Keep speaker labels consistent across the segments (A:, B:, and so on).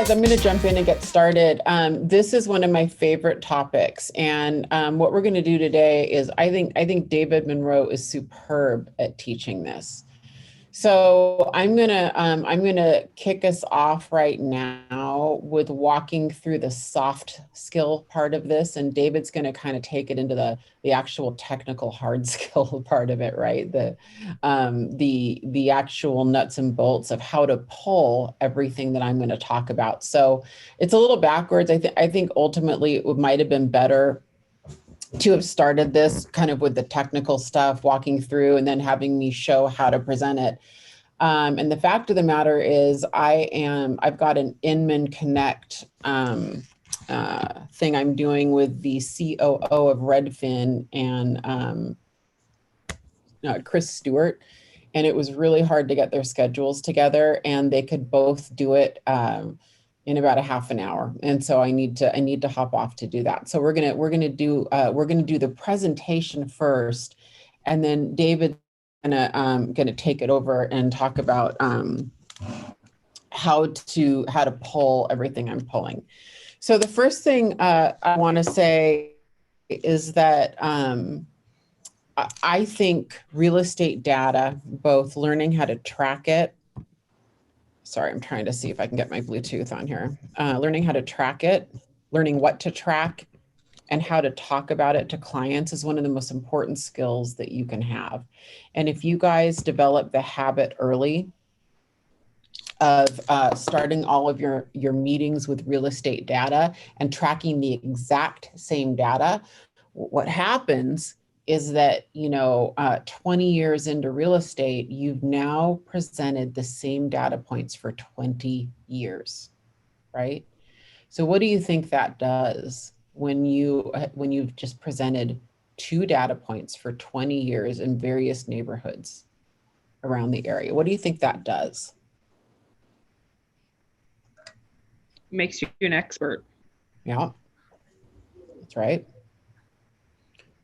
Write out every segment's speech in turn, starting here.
A: guys, I'm going to jump in and get started. This is one of my favorite topics, and what we're going to do today is I think David Monroe is superb at teaching this. So I'm gonna kick us off right now with walking through the soft skill part of this, and David's going to kind of take it into the actual technical hard skill part of it, right? The actual nuts and bolts of how to pull everything that I'm going to talk about. So it's a little backwards. I think ultimately it might have been better to have started this kind of with the technical stuff, walking through and then having me show how to present it. And the fact of the matter is I've got an Inman Connect thing I'm doing with the COO of Redfin and Chris Stewart. And it was really hard to get their schedules together, and they could both do it in about a half an hour. And so I need to hop off to do that. So we're gonna do the presentation first, and then David's gonna take it over and talk about how to pull everything I'm pulling. So the first thing I want to say is that I think real estate data, both learning how to track it. Sorry, I'm trying to see if I can get my Bluetooth on here. Learning how to track it, learning what to track, and how to talk about it to clients is one of the most important skills that you can have. And if you guys develop the habit early of starting all of your meetings with real estate data and tracking the exact same data, what happens is that, 20 years into real estate, you've now presented the same data points for 20 years, right? So what do you think that does when you've just presented 2 data points for 20 years in various neighborhoods around the area? What do you think that does?
B: Makes you an expert.
A: Yeah, that's right.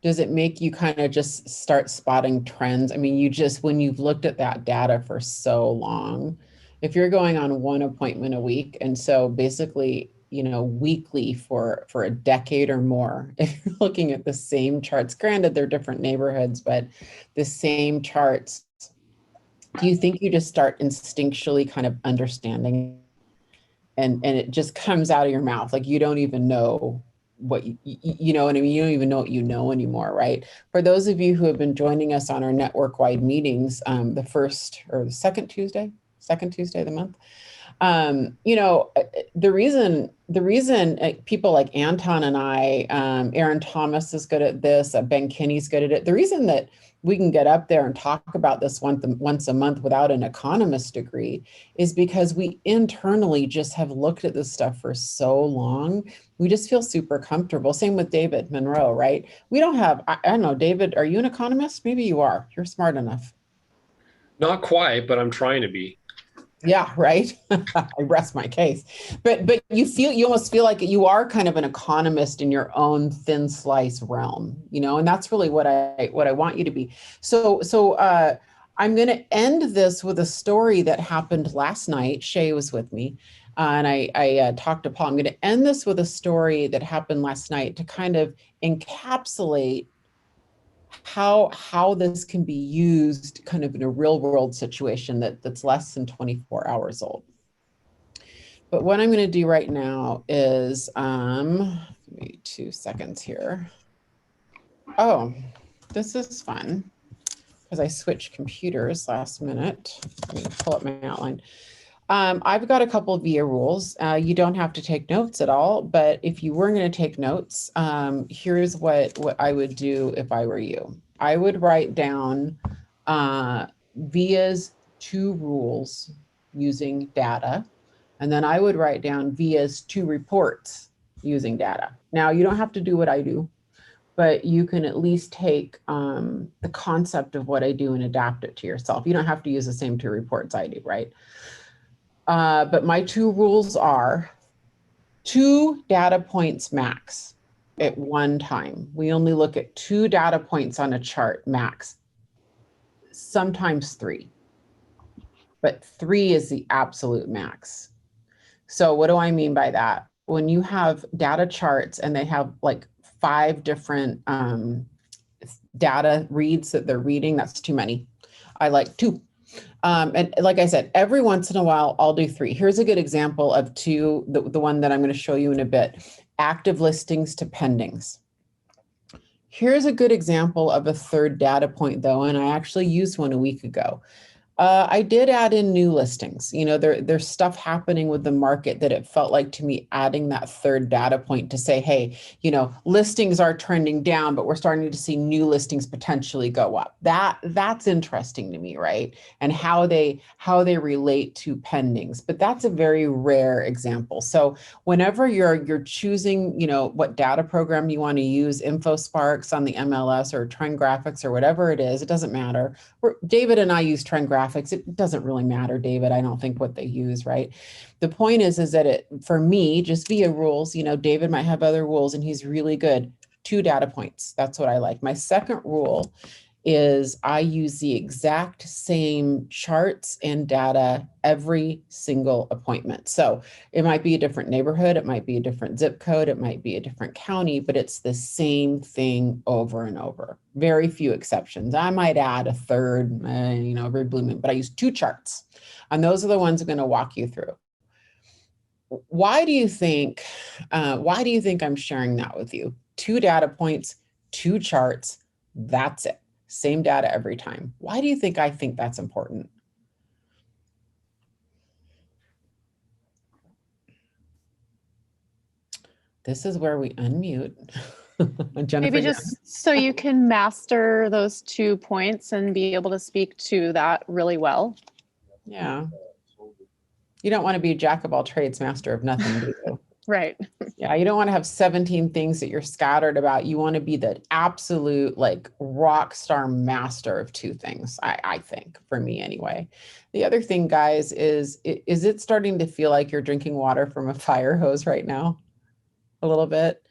A: Does it make you kind of just start spotting trends? I mean, when you've looked at that data for so long, if you're going on one appointment a week, and so basically, weekly for a decade or more, if you're looking at the same charts, granted they're different neighborhoods, but the same charts, do you think you just start instinctually kind of understanding and it just comes out of your mouth? Like you don't even know what you know what I mean? You don't even know what you know anymore, right? For those of you who have been joining us on our network-wide meetings, the first or the second Tuesday of the month, the reason people like Anton and I, Aaron Thomas is good at this, Ben Kinney's good at it. The reason that we can get up there and talk about this once a month without an economist degree is because we internally just have looked at this stuff for so long. We just feel super comfortable. Same with David Monroe, right? We don't have, I don't know, David, are you an economist? Maybe you are. You're smart enough.
C: Not quite, but I'm trying to be.
A: Yeah, right. I rest my case. But you almost feel like you are kind of an economist in your own thin slice realm, and that's really what I want you to be. So I'm going to end this with a story that happened last night. Shay was with me, and I talked to Paul. I'm going to end this with a story that happened last night to kind of encapsulate how this can be used kind of in a real world situation that's less than 24 hours old. But what I'm going to do right now is, give me 2 seconds here. Oh, this is fun because I switched computers last minute. Let me pull up my outline. I've got a couple of VIA rules. You don't have to take notes at all, but if you were going to take notes, here's what I would do if I were you. I would write down VIA's 2 rules using data, and then I would write down VIA's 2 reports using data. Now, you don't have to do what I do, but you can at least take the concept of what I do and adapt it to yourself. You don't have to use the same 2 reports I do, right? But my 2 rules are 2 data points max at one time. We only look at 2 data points on a chart max, sometimes 3, but 3 is the absolute max. So what do I mean by that? When you have data charts and they have like 5 different data reads that they're reading, that's too many. I like 2. And like I said, every once in a while, I'll do 3. Here's a good example of 2, the one that I'm going to show you in a bit. Active listings to pendings. Here's a good example of a 3rd data point, though, and I actually used one a week ago. I did add in new listings. You know, there's stuff happening with the market that it felt like to me adding that 3rd data point to say, hey, you know, listings are trending down, but we're starting to see new listings potentially go up. That's interesting to me, right? And how they relate to pendings. But that's a very rare example. So whenever you're choosing, you know, what data program you want to use, InfoSparks on the MLS or Trend Graphics or whatever it is, it doesn't matter. David and I use Trend Graphics. It doesn't really matter, David. I don't think what they use, right? The point is that it, for me, just via rules, you know, David might have other rules and he's really good. 2 data points. That's what I like. My second rule is I use the exact same charts and data every single appointment. So it might be a different neighborhood, it might be a different zip code, it might be a different county, but it's the same thing over and over. Very few exceptions. I might add a 3rd, you know, every blue moon, but I use 2 charts. And those are the ones I'm going to walk you through. Why do you think I'm sharing that with you? 2 data points, 2 charts, that's it. Same data every time. Why do you think I think that's important? This is where we unmute. Jennifer,
D: maybe just so you can master those 2 points and be able to speak to that really well.
A: Yeah. You don't want to be a jack of all trades, master of nothing, do you?
D: Right.
A: Yeah, you don't want to have 17 things that you're scattered about. You want to be the absolute like rock star master of 2 things, I think, for me anyway. The other thing, guys, is it starting to feel like you're drinking water from a fire hose right now? A little bit.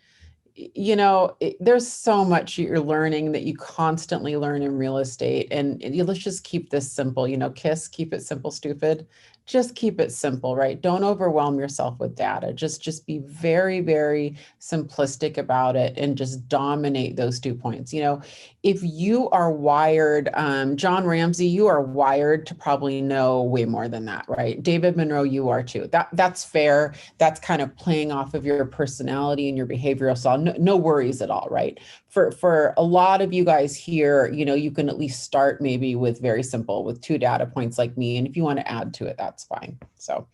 A: You know, there's so much you're learning that you constantly learn in real estate. And let's just keep this simple, you know, keep it simple, stupid. Just keep it simple, right? Don't overwhelm yourself with data. Just be very, very simplistic about it and just dominate those 2 points. You know, if you are wired, John Ramsey, you are wired to probably know way more than that, right? David Monroe, you are too. That's fair. That's kind of playing off of your personality and your behavioral style. No worries at all, right? For a lot of you guys here, you know, you can at least start maybe with very simple, with 2 data points like me. And if you want to add to it, that's fine. So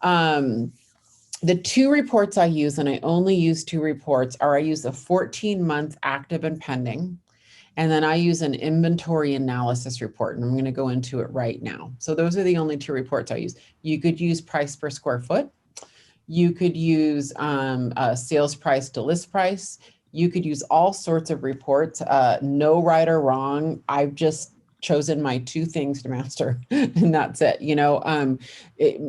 A: the 2 reports I use, and I only use 2 reports, are I use a 14-month active and pending, and then I use an inventory analysis report, and I'm going to go into it right now. So those are the only 2 reports I use. You could use price per square foot. You could use sales price to list price. You could use all sorts of reports, no right or wrong. I've just chosen my 2 things to master and that's it. You know,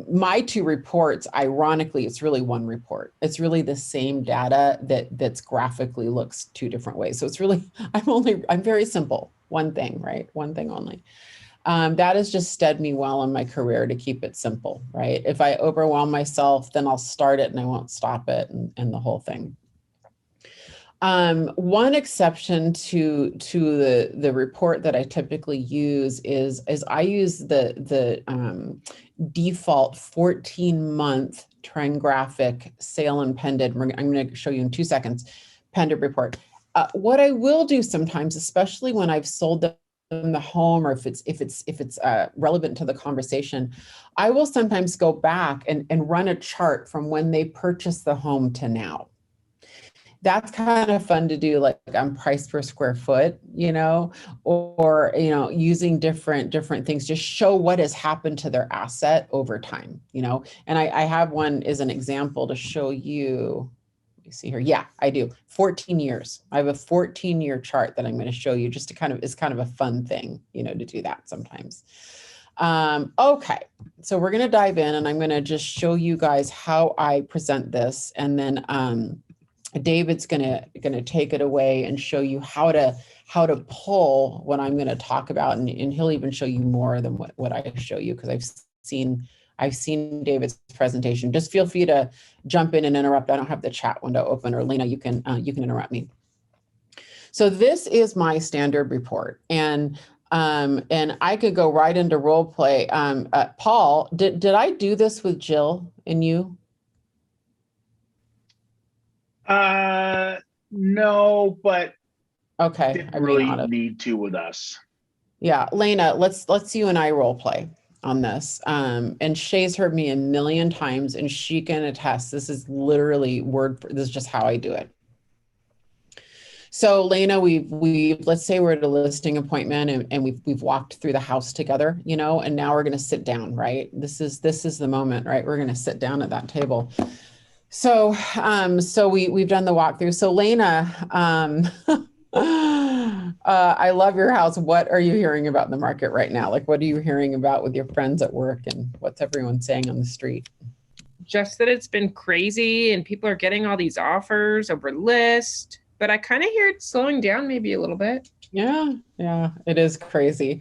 A: my 2 reports, ironically, it's really 1 report. It's really the same data that's graphically looks 2 different ways. So it's really, I'm very simple. 1 thing, right? 1 thing only. That has just stead me well in my career to keep it simple, right? If I overwhelm myself, then I'll start it and I won't stop it and the whole thing. One exception to the report that I typically use is I use the default 14-month trend graphic sale and pended. I'm going to show you in 2 seconds, pended report. What I will do sometimes, especially when I've sold the home, or if it's relevant to the conversation, I will sometimes go back and run a chart from when they purchased the home to now. That's kind of fun to do, like on price per square foot, you know, or, you know, using different things, just show what has happened to their asset over time, you know. And I have one as an example to show you. Let me see here. Yeah, I do. 14 years. I have a 14-year chart that I'm going to show you, just to kind of, it's kind of a fun thing, you know, to do that sometimes. Okay, so we're going to dive in and I'm going to just show you guys how I present this. And then David's gonna take it away and show you how to pull what I'm going to talk about, and he'll even show you more than what I show you, because I've I've seen David's presentation. Just feel free to jump in and interrupt. I don't have the chat window open, or Lena, you can interrupt me. So this is my standard report, and I could go right into role play. Paul, did I do this with Jill and you?
E: No, but
A: Okay,
E: didn't
A: I may
E: really
A: not have.
E: need to with us.
A: Yeah, Lena, let's you and I role play on this. And Shay's heard me a million times, and she can attest. This is literally this is just how I do it. So Lena, let's say we're at a listing appointment, and we've walked through the house together, you know, and now we're going to sit down, right? This is the moment, right? We're going to sit down at that table. So we've done the walkthrough. So Lena, I love your house. What are you hearing about the market right now? Like, what are you hearing about with your friends at work, and what's everyone saying on the street?
B: Just that it's been crazy and people are getting all these offers over list, but I kind of hear it slowing down maybe a little bit.
A: Yeah, it is crazy.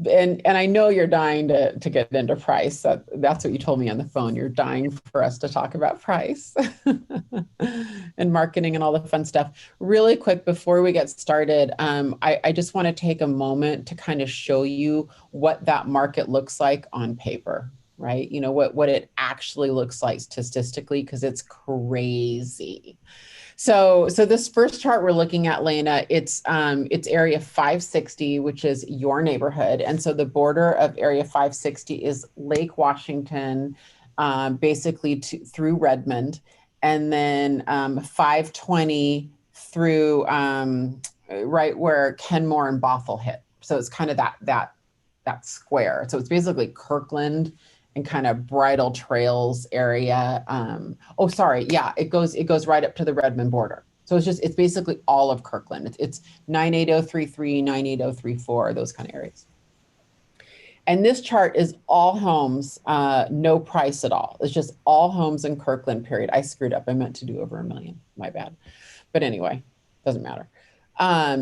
A: And I know you're dying to get into price. That's what you told me on the phone. You're dying for us to talk about price and marketing and all the fun stuff. Really quick, before we get started, I just want to take a moment to kind of show you what that market looks like on paper, right? You know, what it actually looks like statistically, because it's crazy. So this first chart we're looking at, Lena, it's area 560, which is your neighborhood. And so the border of area 560 is Lake Washington, basically through Redmond, and then 520 through right where Kenmore and Bothell hit. So it's kind of that square. So it's basically Kirkland and kind of Bridal Trails area. It goes right up to the Redmond border. So it's basically all of Kirkland. It's 98033, 98034, those kind of areas. And this chart is all homes, no price at all. It's just all homes in Kirkland, period. I screwed up. I meant to do over $1 million. My bad. But anyway, doesn't matter.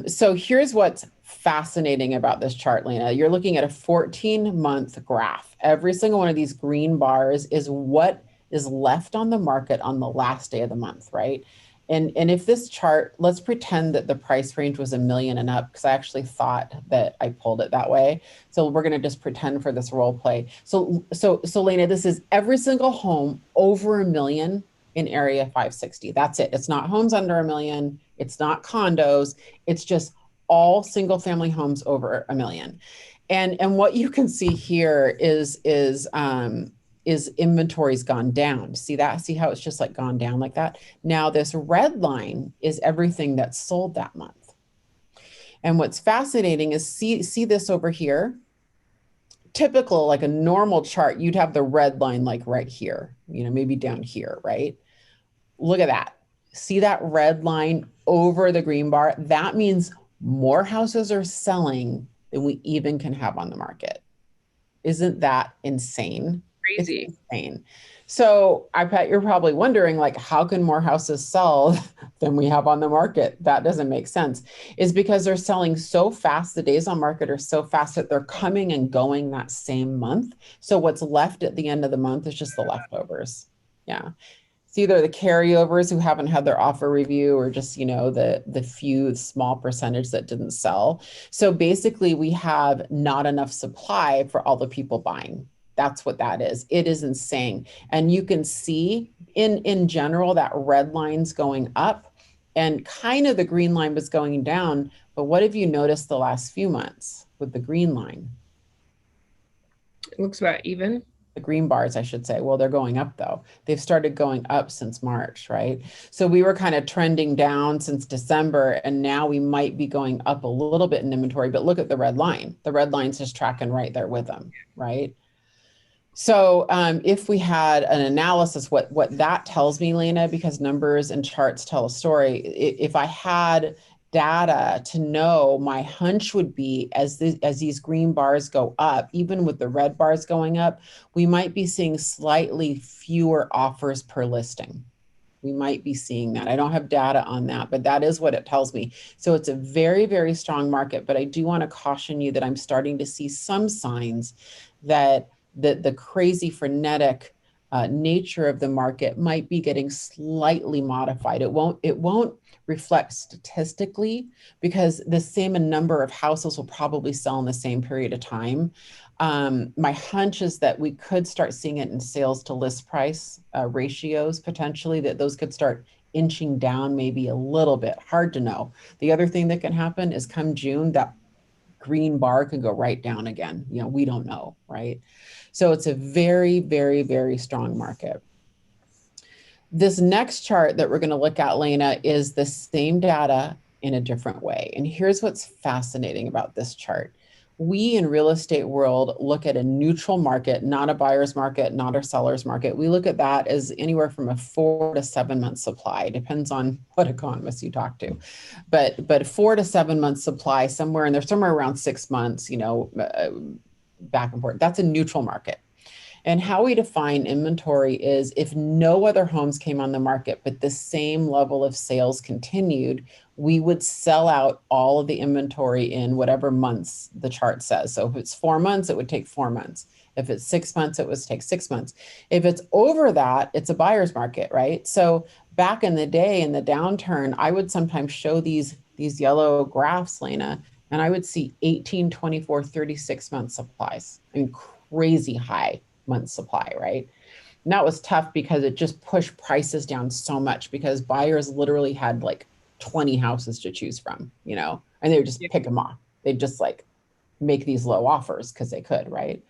A: So here's what's fascinating about this chart, Lena. You're looking at a 14-month graph. Every single one of these green bars is what is left on the market on the last day of the month, right? And if this chart, let's pretend that the price range was $1 million and up, because I actually thought that I pulled it that way. So we're going to just pretend for this role play. So Lena, this is every single home over $1 million in area 560. That's it. It's not homes under $1 million. It's not condos. It's just all single family homes over $1 million. And what you can see here is inventory's gone down. See that? See how it's just like gone down like that? Now this red line is everything that's sold that month. And what's fascinating is see this over here. Typical, like a normal chart, you'd have the red line like right here, you know, maybe down here, right? Look at that. See that red line over the green bar? That means more houses are selling than we even can have on the market. Isn't that insane?
B: Crazy.
A: It's insane. So I bet you're probably wondering, like, how can more houses sell than we have on the market? That doesn't make sense. Is because they're selling so fast. The days on market are so fast that they're coming and going that same month. So what's left at the end of the month is just the leftovers. Yeah. It's either the carryovers who haven't had their offer review, or just, you know, the few small percentage that didn't sell. So basically we have not enough supply for all the people buying. That's what that is. It is insane. And you can see in general that red line's going up and kind of the green line was going down. But what have you noticed the last few months with the green line?
B: It looks about even.
A: The green bars, I should say. Well, they're going up though. They've started going up since March, right? So we were kind of trending down since December, and now we might be going up a little bit in inventory, but look at the red line. The red line's just tracking right there with them, right? So if we had an analysis, what that tells me, Lena, because numbers and charts tell a story, if I had data to know, my hunch would be as these green bars go up, even with the red bars going up, we might be seeing slightly fewer offers per listing. We might be seeing that. I don't have data on that, but that is what it tells me. So it's a very, very strong market, but I do want to caution you that I'm starting to see some signs that the crazy frenetic nature of the market might be getting slightly modified. It won't reflect statistically, because the same number of houses will probably sell in the same period of time. My hunch is that we could start seeing it in sales to list price ratios, potentially, that those could start inching down maybe a little bit. Hard to know. The other thing that can happen is come June, that green bar could go right down again. You know, we don't know, right? So it's a very, very, very strong market. This next chart that we're going to look at, Lena, is the same data in a different way. And here's what's fascinating about this chart. We in real estate world look at a neutral market, not a buyer's market, not a seller's market. We look at that as anywhere from a 4 to 7 month supply. Depends on what economists you talk to, but 4 to 7 month supply somewhere, and they're somewhere around 6 months, you know, back and forth. That's a neutral market. And how we define inventory is if no other homes came on the market, but the same level of sales continued, we would sell out all of the inventory in whatever months the chart says. So if it's 4 months, it would take 4 months. If it's 6 months, it would take 6 months. If it's over that, it's a buyer's market, right? So back in the day, in the downturn, I would sometimes show these yellow graphs, Lena, and I would see 18, 24, 36 month supplies. I mean, crazy high month supply, right? And that was tough because it just pushed prices down so much, because buyers literally had like 20 houses to choose from, you know, and they would just pick them off. They'd just like make these low offers because they could, right?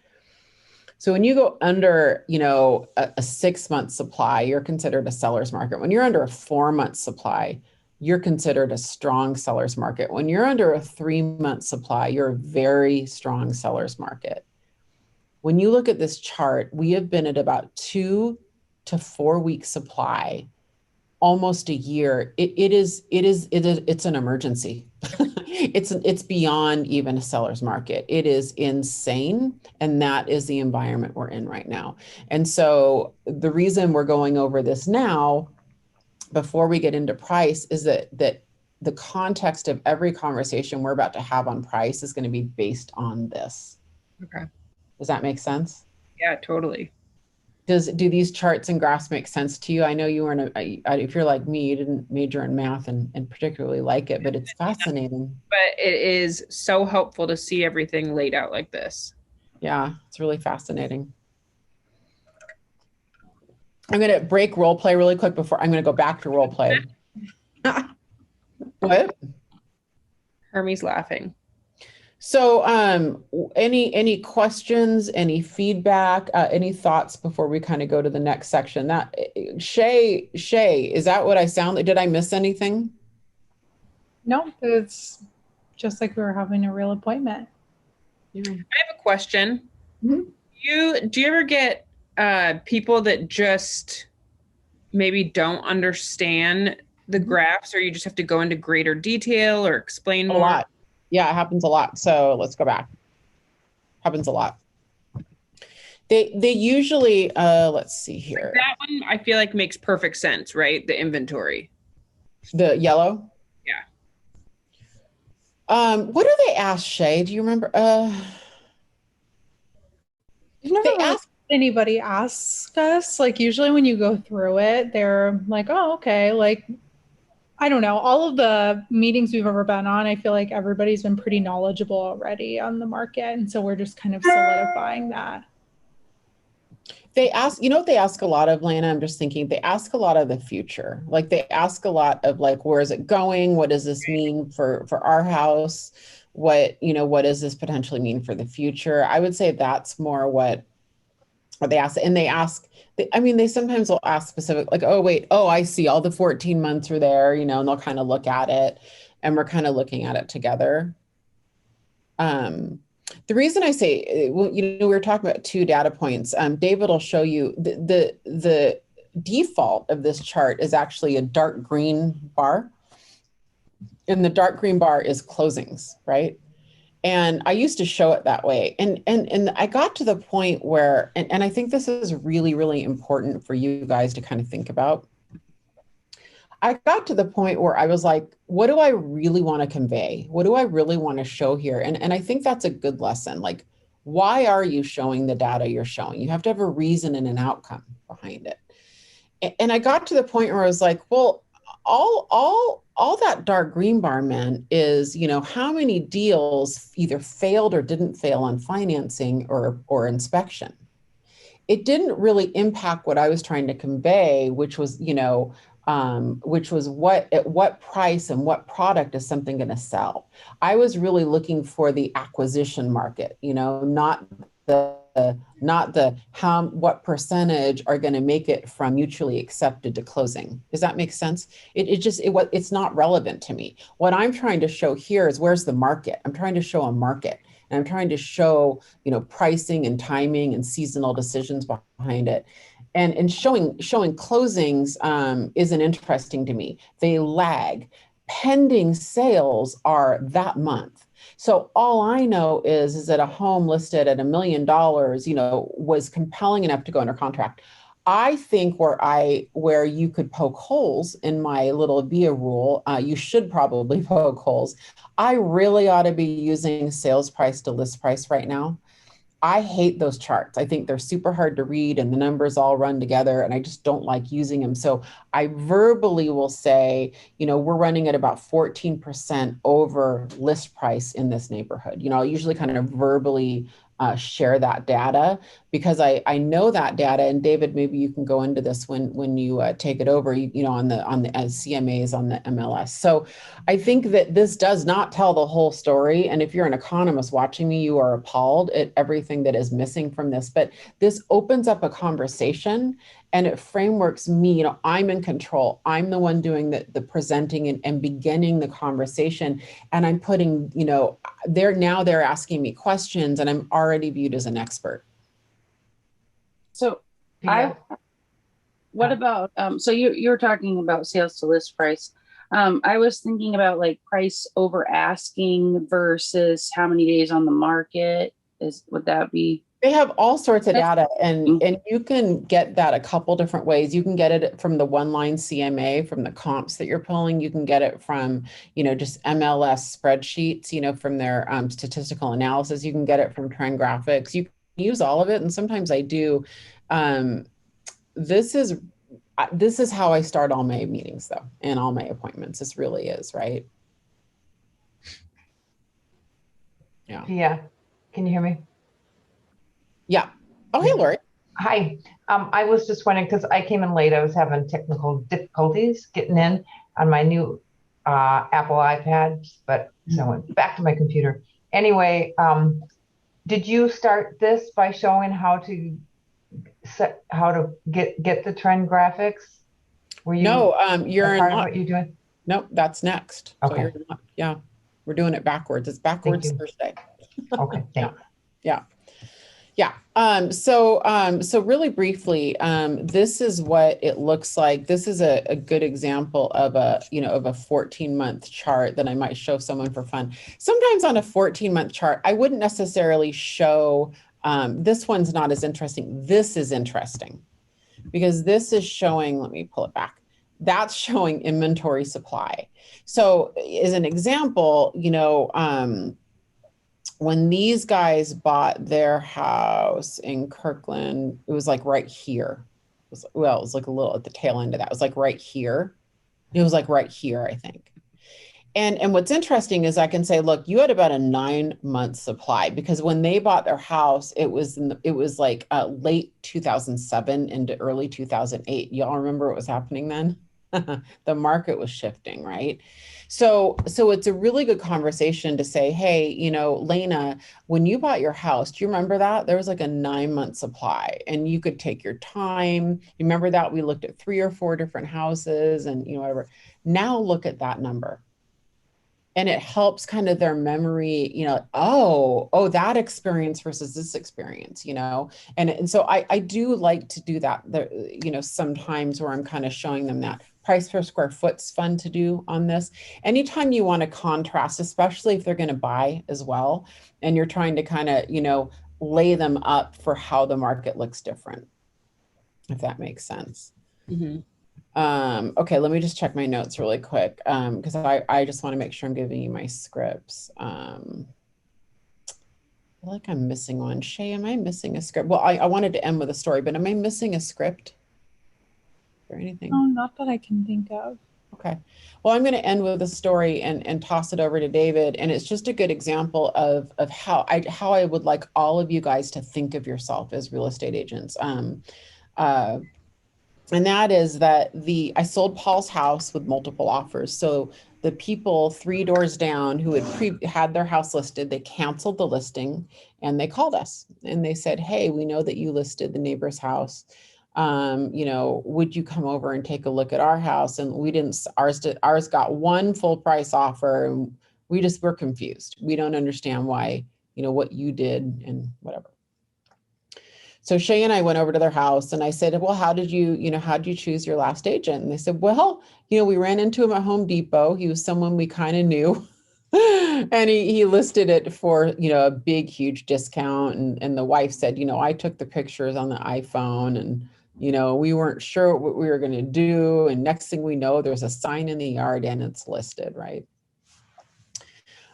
A: So when you go under, you know, a 6 month supply, you're considered a seller's market. When you're under a 4 month supply, you're considered a strong seller's market. When you're under a 3 month supply, you're a very strong seller's market. When you look at this chart, we have been at about 2 to 4 week supply, almost a year. It's an emergency. It's beyond even a seller's market. It is insane. And that is the environment we're in right now. And so the reason we're going over this now, before we get into price, is that the context of every conversation we're about to have on price is going to be based on this.
B: Okay.
A: Does that make sense?
B: Yeah, totally.
A: Do these charts and graphs make sense to you? I know you weren't, if you're like me, you didn't major in math and particularly like it, but it's fascinating.
B: But it is so helpful to see everything laid out like this.
A: Yeah, it's really fascinating. I'm going to break role play really quick before I'm going to go back to role play. What?
B: Hermie's laughing.
A: So any questions, any feedback, any thoughts before we kind of go to the next section? That Shay, is that what I sound like? Did I miss anything?
F: No, it's just like we were having a real appointment.
B: Yeah. I have a question.
A: Mm-hmm.
B: Do you ever get people that just maybe don't understand the graphs, or you just have to go into greater detail or explain more?
A: A lot. Yeah, it happens a lot. So let's go back. Happens a lot. They usually, let's see here.
B: That one I feel like makes perfect sense, right? The inventory.
A: The yellow?
B: Yeah.
A: What do they ask, Shay? Do you remember?
F: You've never really had anybody ask us. Like usually when you go through it, they're like, oh, okay. Like, I don't know, all of the meetings we've ever been on, I feel like everybody's been pretty knowledgeable already on the market. And so we're just kind of solidifying that.
A: They ask, you know what they ask a lot of, Lana? I'm just thinking, they ask a lot of the future. Like they ask a lot of like, where is it going? What does this mean for our house? What does this potentially mean for the future? I would say that's more what they ask. And they ask, they sometimes will ask specific, like, oh, wait, I see all the 14 months are there, and they'll kind of look at it, and we're kind of looking at it together. The reason I say, we were talking about 2 data points. David will show you the default of this chart is actually a dark green bar. And the dark green bar is closings, right? And I used to show it that way. And I got to the point where, and I think this is really, really important for you guys to kind of think about. I got to the point where I was like, what do I really want to convey? What do I really want to show here? And I think that's a good lesson. Like, Why are you showing the data you're showing? You have to have a reason and an outcome behind it. And I got to the point where I was like, well, all that dark green bar meant is, you know, how many deals either failed or didn't fail on financing or inspection. It didn't really impact what I was trying to convey, which was, you know, which was at what price and what product is something going to sell. I was really looking for the acquisition market, you know, not the how what percentage are going to make it from mutually accepted to closing. Does that make sense? It's not relevant to me. What I'm trying to show here is where's the market. I'm trying to show a market, and I'm trying to show, you know, pricing and timing and seasonal decisions behind it. And showing closings isn't interesting to me. They lag. Pending sales are that month. So all I know is that a home listed at $1 million, you know, was compelling enough to go under contract. I think where you could poke holes in my little VIA rule, you should probably poke holes. I really ought to be using sales price to list price right now. I hate those charts. I think they're super hard to read and the numbers all run together, and I just don't like using them. So I verbally will say, you know, we're running at about 14% over list price in this neighborhood. You know, I'll usually kind of verbally share that data because I know that data. And David, maybe you can go into this when you take it over, you know, on the CMAs on the MLS. So I think that this does not tell the whole story. And if you're an economist watching me, you are appalled at everything that is missing from this. But this opens up a conversation and it frameworks me. You know, I'm in control. I'm the one doing the presenting and beginning the conversation. And I'm putting, you know, they're asking me questions and I'm already viewed as an expert.
G: So
H: Yeah.
G: what about, so you're talking about sales to list price. I was thinking about like price over asking versus how many days on the market would that be?
A: They have all sorts of data and you can get that a couple different ways. You can get it from the one line CMA, from the comps that you're pulling. You can get it from, you know, just MLS spreadsheets, you know, from their statistical analysis. You can get it from trend graphics. You can use all of it. And sometimes I do. This is how I start all my meetings though, and all my appointments. This really is, right? Yeah.
H: Yeah. Can you hear me?
A: Yeah. Oh, hey, Lori.
H: Hi. I was just wondering, because I came in late, I was having technical difficulties getting in on my new Apple iPad, but so I went back to my computer. Anyway, did you start this by showing how to get the trend graphics? Were you
A: you're
H: part
A: not.
H: of what you're doing?
A: Nope, that's next.
H: Okay.
A: So you're not, yeah, we're doing it backwards. It's backwards Thursday.
H: Okay, thanks.
A: Yeah. So really briefly, this is what it looks like. This is a good example of a 14-month chart that I might show someone for fun. Sometimes on a 14-month chart, I wouldn't necessarily show, this one's not as interesting. This is interesting because this is showing, let me pull it back. That's showing inventory supply. So as an example, you know, when these guys bought their house in Kirkland, it was like right here. It was like a little at the tail end of that. It was like right here. It was like right here, I think. And what's interesting is I can say, look, you had about a 9-month supply because when they bought their house, it was like late 2007 into early 2008. Y'all remember what was happening then? The market was shifting, right? So it's a really good conversation to say, hey, you know, Lena, when you bought your house, do you remember that? There was like a 9-month supply and you could take your time. You remember that? We looked at 3 or 4 different houses and, you know, whatever. Now look at that number. And it helps kind of their memory, you know, oh, that experience versus this experience, you know? And so I do like to do that, you know, sometimes where I'm kind of showing them that. Price per square foot's fun to do on this. Anytime you want to contrast, especially if they're going to buy as well, and you're trying to kind of, you know, lay them up for how the market looks different, if that makes sense.
B: Mm-hmm.
A: Okay, let me just check my notes really quick because I just want to make sure I'm giving you my scripts. feel like I'm missing one. Shay, am I missing a script? Well, I wanted to end with a story, but am I missing a script or anything?
F: Oh, not that I can think of.
A: Okay. Well, I'm going to end with a story and toss it over to David. And it's just a good example of how I would like all of you guys to think of yourself as real estate agents. And that is that I sold Paul's house with multiple offers. So the people 3 doors down who had their house listed, they canceled the listing and they called us and they said, hey, we know that you listed the neighbor's house. Would you come over and take a look at our house? And we didn't, ours got one full price offer. And we're confused. We don't understand why, what you did and whatever. So Shay and I went over to their house and I said, well, how did you choose your last agent? And they said, well, we ran into him at Home Depot. He was someone we kind of knew. And he listed it for, a big, huge discount. And the wife said, I took the pictures on the iPhone and, we weren't sure what we were going to do. And next thing we know, there's a sign in the yard and it's listed, right?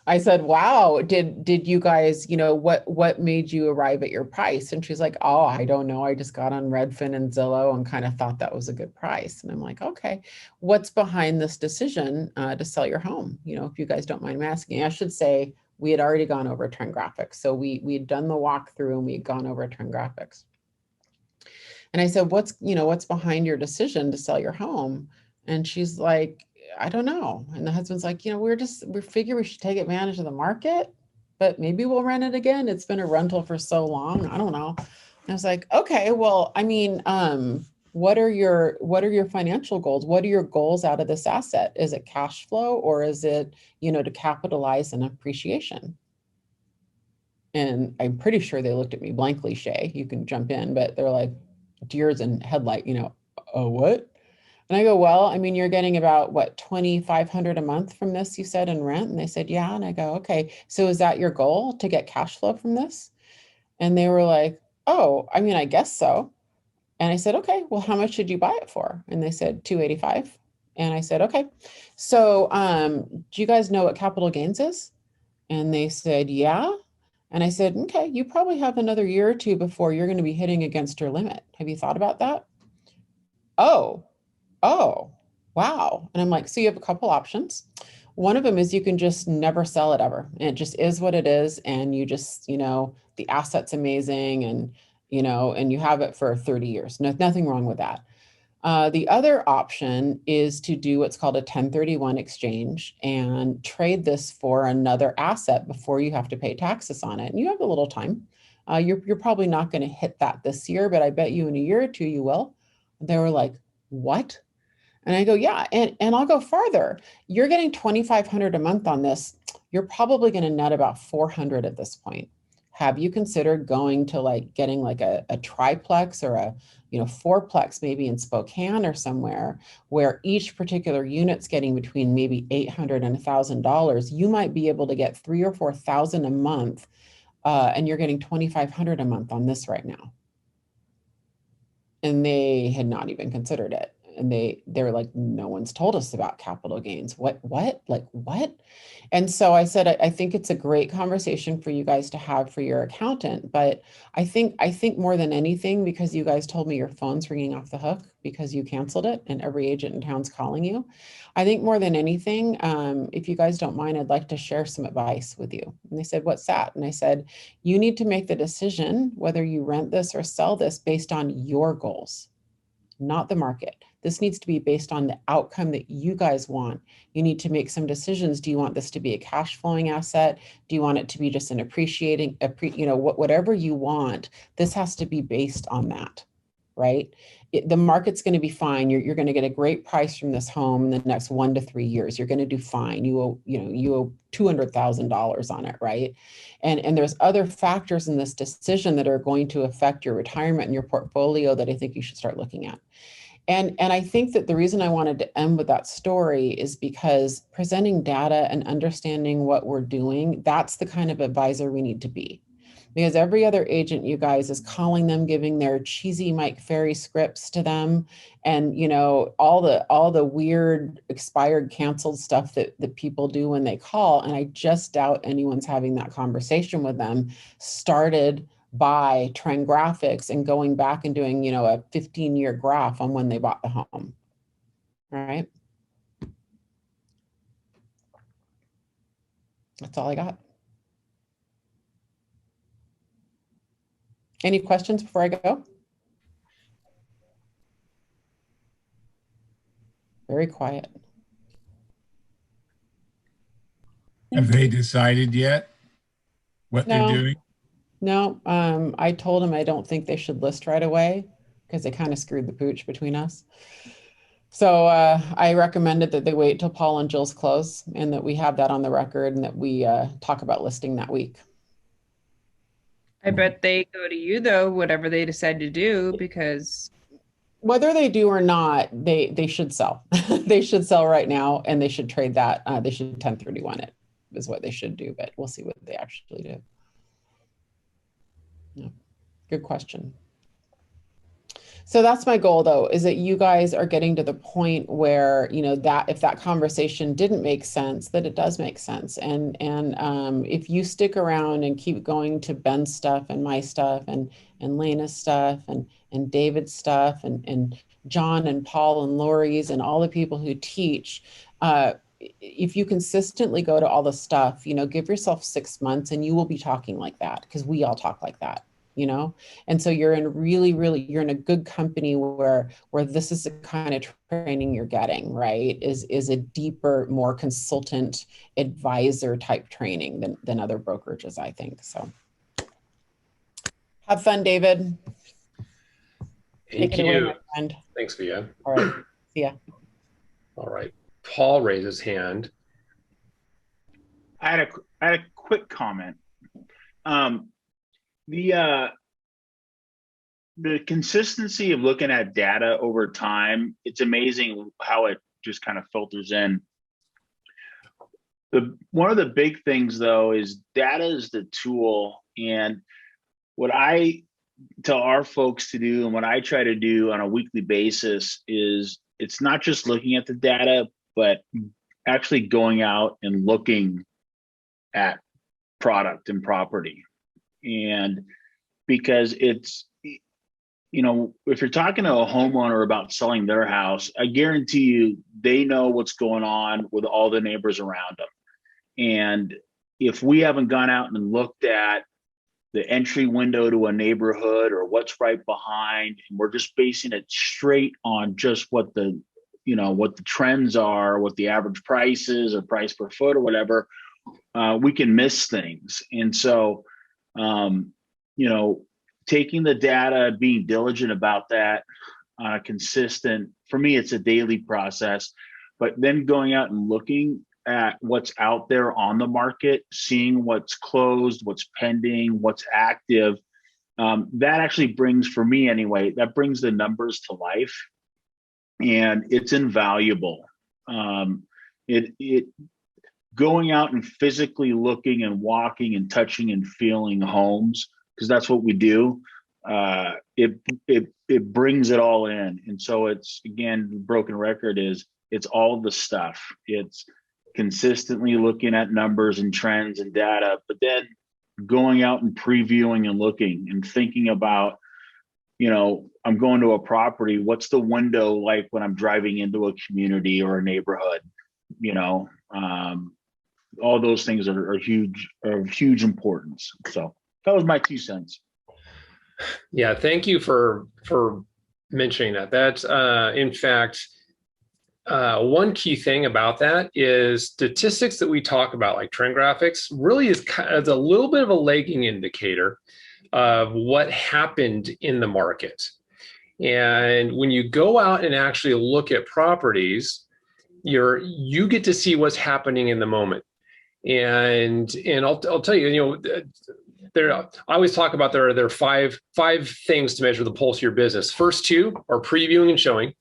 A: I said, wow, did you guys, what made you arrive at your price? And she's like, oh, I don't know. I just got on Redfin and Zillow and kind of thought that was a good price. And I'm like, okay, what's behind this decision to sell your home? If you guys don't mind me asking. I should say we had already gone over Trend Graphics. So we had done the walkthrough and we had gone over Trend Graphics. And I said, what's behind your decision to sell your home? And she's like, I don't know. And the husband's like, we figure we should take advantage of the market, but maybe we'll rent it again. It's been a rental for so long. I don't know. And I was like, okay, well, I mean, what are your financial goals? What are your goals out of this asset? Is it cash flow or is it, to capitalize on appreciation? And I'm pretty sure they looked at me blankly, Shay, you can jump in, but they're like deers in headlight, oh, what? And I go, well, I mean, you're getting about what, $2,500 a month from this, you said, in rent? And they said, yeah. And I go, okay, so is that your goal, to get cash flow from this? And they were like, oh, I mean, I guess so. And I said, okay, well, how much did you buy it for? And they said $285. And I said, okay, so do you guys know what capital gains is? And they said, yeah. And I said, okay, you probably have another year or two before you're going to be hitting against your limit. Have you thought about that? Oh, wow. And I'm like, so you have a couple options. One of them is you can just never sell it ever. And it just is what it is. And you just, the asset's amazing and, and you have it for 30 years. Nothing wrong with that. The other option is to do what's called a 1031 exchange and trade this for another asset before you have to pay taxes on it. And you have a little time. You're probably not going to hit that this year, but I bet you in a year or two you will. They were like, what? And I go, yeah, and I'll go farther. You're getting $2,500 a month on this. You're probably going to net about $400 at this point. Have you considered going to getting a triplex or a fourplex maybe in Spokane or somewhere where each particular unit's getting between maybe $800 and $1,000? You might be able to get $3,000 or $4,000 a month, and you're getting $2,500 a month on this right now. And they had not even considered it. And they were like, no one's told us about capital gains. What? Like what? And so I said, I think it's a great conversation for you guys to have for your accountant. But I think more than anything, because you guys told me your phone's ringing off the hook because you canceled it and every agent in town's calling you. I think more than anything, if you guys don't mind, I'd like to share some advice with you. And they said, what's that? And I said, you need to make the decision whether you rent this or sell this based on your goals, not the market. This needs to be based on the outcome that you guys want. You need to make some decisions. Do you want this to be a cash flowing asset? Do you want it to be just an appreciating, whatever you want, this has to be based on that, right? The market's going to be fine. You're going to get a great price from this home in the next 1 to 3 years. You're going to do fine. You owe $200,000 on it, right? And there's other factors in this decision that are going to affect your retirement and your portfolio that I think you should start looking at. And I think that the reason I wanted to end with that story is because presenting data and understanding what we're doing, that's the kind of advisor we need to be. because every other agent, you guys, is calling them, giving their cheesy Mike Ferry scripts to them, and all the weird expired, canceled stuff that people do when they call. And I just doubt anyone's having that conversation with them, started by Trend Graphics and going back and doing a 15-year graph on when they bought the home. All right. That's all I got. Any questions before I go? Very quiet.
I: Have they decided yet what
A: No.
I: they're doing?
A: No, I told them I don't think they should list right away because they kind of screwed the pooch between us. So I recommended that they wait till Paul and Jill's close, and that we have that on the record, and that we talk about listing that week.
B: I bet they go to you though, whatever they decide to do, because
A: Whether they do or not, they should sell. They should sell right now, and they should trade that. They should 1031 it is what they should do, but we'll see what they actually do. Yeah. Good question. So that's my goal, though, is that you guys are getting to the point where, that if that conversation didn't make sense, that it does make sense. And if you stick around and keep going to Ben's stuff and my stuff and Lena's stuff and David's stuff and John and Paul and Lori's and all the people who teach, if you consistently go to all the stuff, give yourself 6 months and you will be talking like that, because we all talk like that. And so you're in you're in a good company where this is the kind of training you're getting, right? Is a deeper, more consultant advisor type training than other brokerages, I think. So have fun, David.
C: Thank
A: Take it away,
C: you.
A: my friend.
C: Thanks, Via.
A: All right. See ya.
C: All right. Paul raised his hand.
E: I had a quick comment. The consistency of looking at data over time, it's amazing how it just kind of filters in. One of the big things, though, is data is the tool. And what I tell our folks to do, and what I try to do on a weekly basis, is it's not just looking at the data, but actually going out and looking at product and property. And because it's, if you're talking to a homeowner about selling their house, I guarantee you they know what's going on with all the neighbors around them. And if we haven't gone out and looked at the entry window to a neighborhood or what's right behind, and we're just basing it straight on just what the trends are, what the average price is or price per foot or whatever, we can miss things. And so, taking the data, being diligent about that on a consistent, for me, it's a daily process, but then going out and looking at what's out there on the market, seeing what's closed, what's pending, what's active, that actually brings, for me anyway, that brings the numbers to life, and it's invaluable. It going out and physically looking and walking and touching and feeling homes, because that's what we do. It brings it all in. And so it's, again, the broken record is it's all the stuff. It's consistently looking at numbers and trends and data, but then going out and previewing and looking and thinking about, I'm going to a property. What's the window like when I'm driving into a community or a neighborhood? All those things are of huge importance. So that was my 2 cents.
C: Yeah, thank you for mentioning that. That's in fact, one key thing about that is statistics that we talk about, like trend graphics, really is a little bit of a lagging indicator of what happened in the market. And when you go out and actually look at properties, you get to see what's happening in the moment. And I'll tell you, I always talk about there are five things to measure the pulse of your business. First 2 are previewing and showing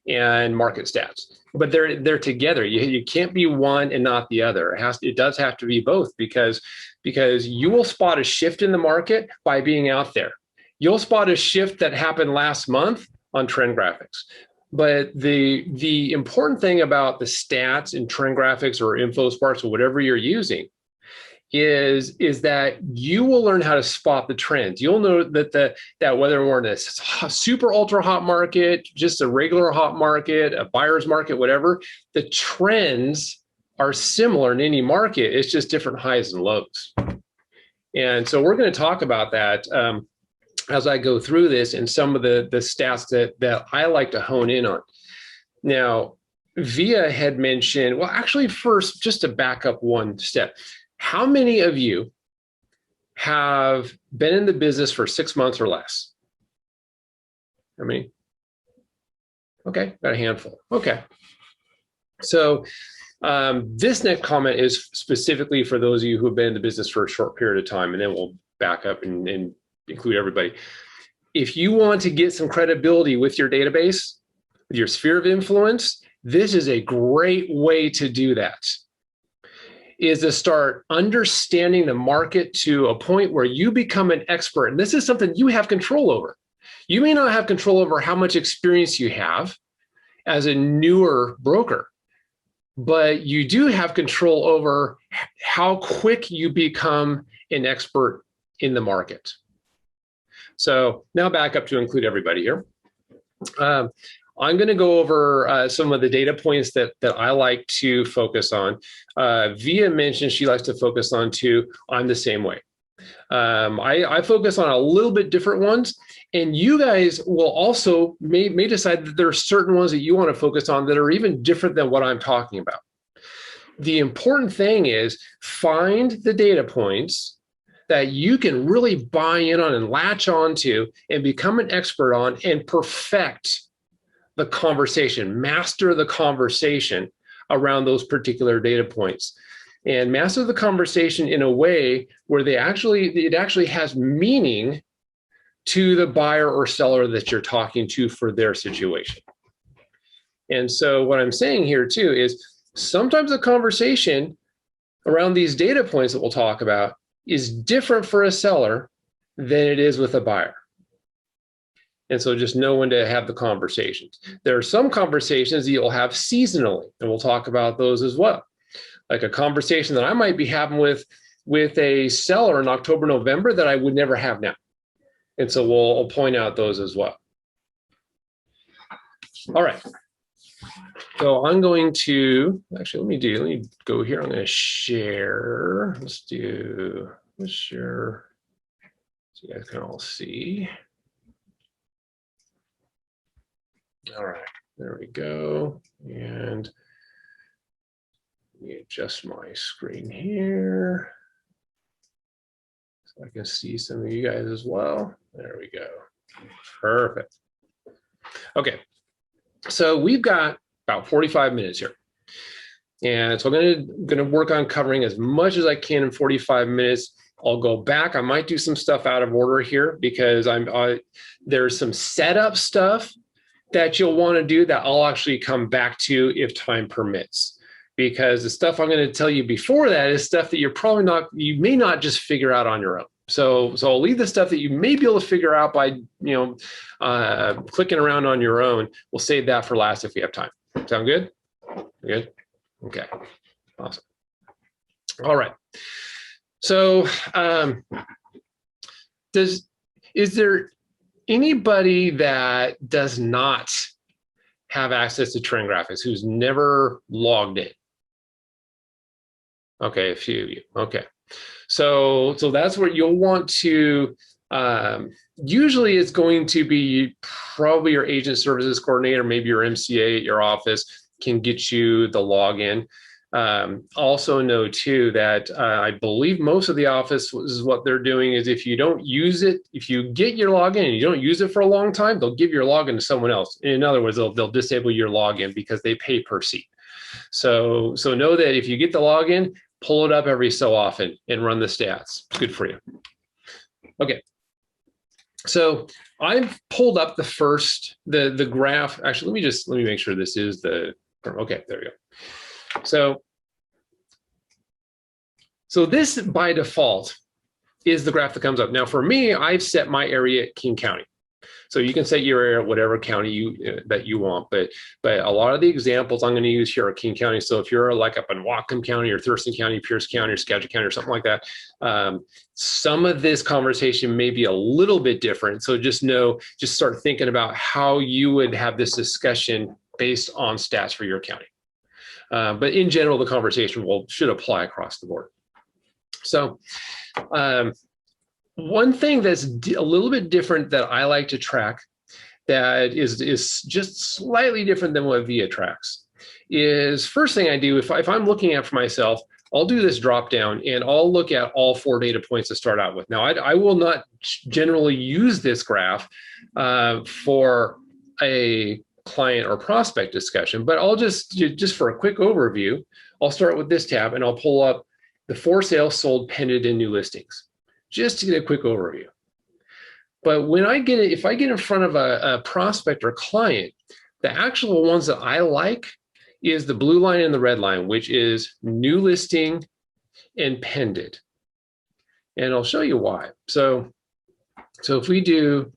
C: and market stats. but they're together. You can't be one and not the other. It does have to be both, because you will spot a shift in the market by being out there. You'll spot a shift that happened last month on trend graphics. But the important thing about the stats and trend graphics or info sparks or whatever you're using is that you will learn how to spot the trends. You'll know that whether we're in a super ultra hot market, just a regular hot market, a buyer's market, whatever, the trends are similar in any market. It's just different highs and lows. And so we're going to talk about that as I go through this, and some of the stats that I like to hone in on. Now, Via had mentioned, well, actually first, just to back up one step, how many of you have been in the business for 6 months or less? How many? Okay, got a handful. Okay. So this next comment is specifically for those of you who have been in the business for a short period of time, and then we'll back up and include everybody. If you want to get some credibility with your database, with your sphere of influence, this is a great way to do that, is to start understanding the market to a point where you become an expert. And this is something you have control over. You may not have control over how much experience you have as a newer broker, but you do have control over how quick you become an expert in the market. So now back up to include everybody here. I'm going to go over some of the data points that I like to focus on. Via mentioned she likes to focus on too. I'm the same way. I focus on a little bit different ones, and you guys will also may decide that there are certain ones that you want to focus on that are even different than what I'm talking about. The important thing is find the data points that you can really buy in on and latch onto and become an expert on and perfect the conversation, master the conversation around those particular data points, and master the conversation in a way where it actually has meaning to the buyer or seller that you're talking to for their situation. And so what I'm saying here too is sometimes the conversation around these data points that we'll talk about is different for a seller than it is with a buyer. And so just know when to have the conversations. There are some conversations that you'll have seasonally, and we'll talk about those as well. Like a conversation that I might be having with a seller in October, November that I would never have now. And so we'll point out those as well. All right. So I'm going to, actually, let me go here. I'm going to share. Let's share so you guys can all see. All right, there we go. And let me adjust my screen here so I can see some of you guys as well. There we go. Perfect. Okay, so we've got about 45 minutes here. And so I'm gonna work on covering as much as I can in 45 minutes. I'll go back. I might do some stuff out of order here because there's some setup stuff that you'll want to do that I'll actually come back to if time permits. Because the stuff I'm going to tell you before that is stuff that you may not just figure out on your own. So I'll leave the stuff that you may be able to figure out by, clicking around on your own. We'll save that for last if we have time. Sound good? Good? Okay, awesome. All right. So is there anybody that does not have access to trend graphics, who's never logged in? Okay, a few of you. Okay, so that's where you'll want to. Usually, it's going to be probably your agent services coordinator, maybe your MCA at your office can get you the login. Also know too that I believe most of the offices, what they're doing is if you don't use it, if you get your login and you don't use it for a long time, they'll give your login to someone else. In other words, they'll disable your login because they pay per seat. So know that if you get the login, pull it up every so often and run the stats. It's good for you. Okay. So I've pulled up the graph. Actually, let me make sure this is the Okay, there you go. So this by default is the graph that comes up. Now for me, I've set my area at King County. So you can set your area at whatever county that you want, but a lot of the examples I'm going to use here are King County. So if you're like up in Whatcom County or Thurston County, Pierce County, or Skagit County, or something like that, some of this conversation may be a little bit different. So just start thinking about how you would have this discussion based on stats for your county. But in general, the conversation should apply across the board. So one thing that's a little bit different that I like to track that is just slightly different than what VIA tracks is, first thing I do, if I'm looking at for myself, I'll do this drop down and I'll look at all 4 data points to start out with. Now, I will not generally use this graph for a client or prospect discussion, but I'll just for a quick overview, I'll start with this tab and I'll pull up the for sale, sold, pending, and new listings, just to get a quick overview. But when if I get in front of a prospect or client, the actual ones that I like is the blue line and the red line, which is new listing and pending. And I'll show you why. So if we do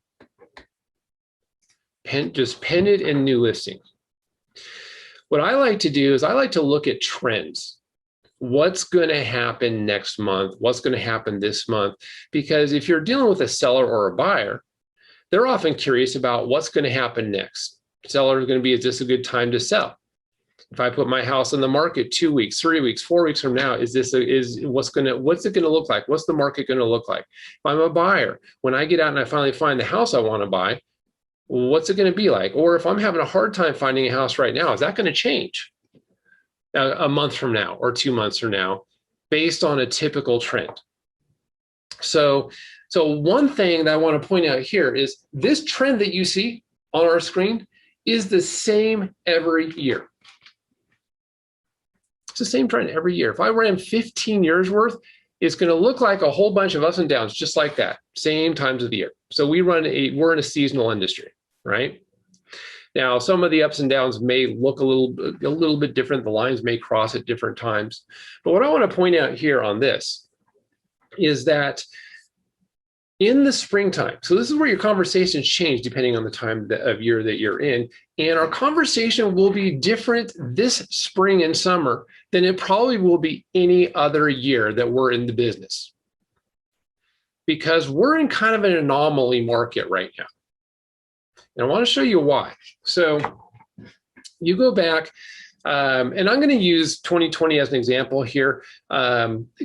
C: just pending and new listing, what I like to do is I like to look at trends. What's going to happen next month? What's going to happen this month? Because if you're dealing with a seller or a buyer, they're often curious about what's going to happen next. Seller is going to be, is this a good time to sell? If I put my house on the market 2 weeks, 3 weeks, 4 weeks from now, what's it going to look like? What's the market going to look like? If I'm a buyer, when I get out and I finally find the house I want to buy, what's it going to be like? Or if I'm having a hard time finding a house right now, is that going to change a month from now or 2 months from now based on a typical trend? So one thing that I want to point out here is this trend that you see on our screen is the same every year. It's the same trend every year. If I ran 15 years worth, it's going to look like a whole bunch of ups and downs, just like that, same times of the year. So we're in a seasonal industry, right? Now, some of the ups and downs may look a little bit different. The lines may cross at different times. But what I want to point out here on this is that in the springtime, so this is where your conversations change depending on the time of year that you're in, and our conversation will be different this spring and summer than it probably will be any other year that we're in the business, because we're in kind of an anomaly market right now. And I want to show you why. So you go back, and I'm going to use 2020 as an example here,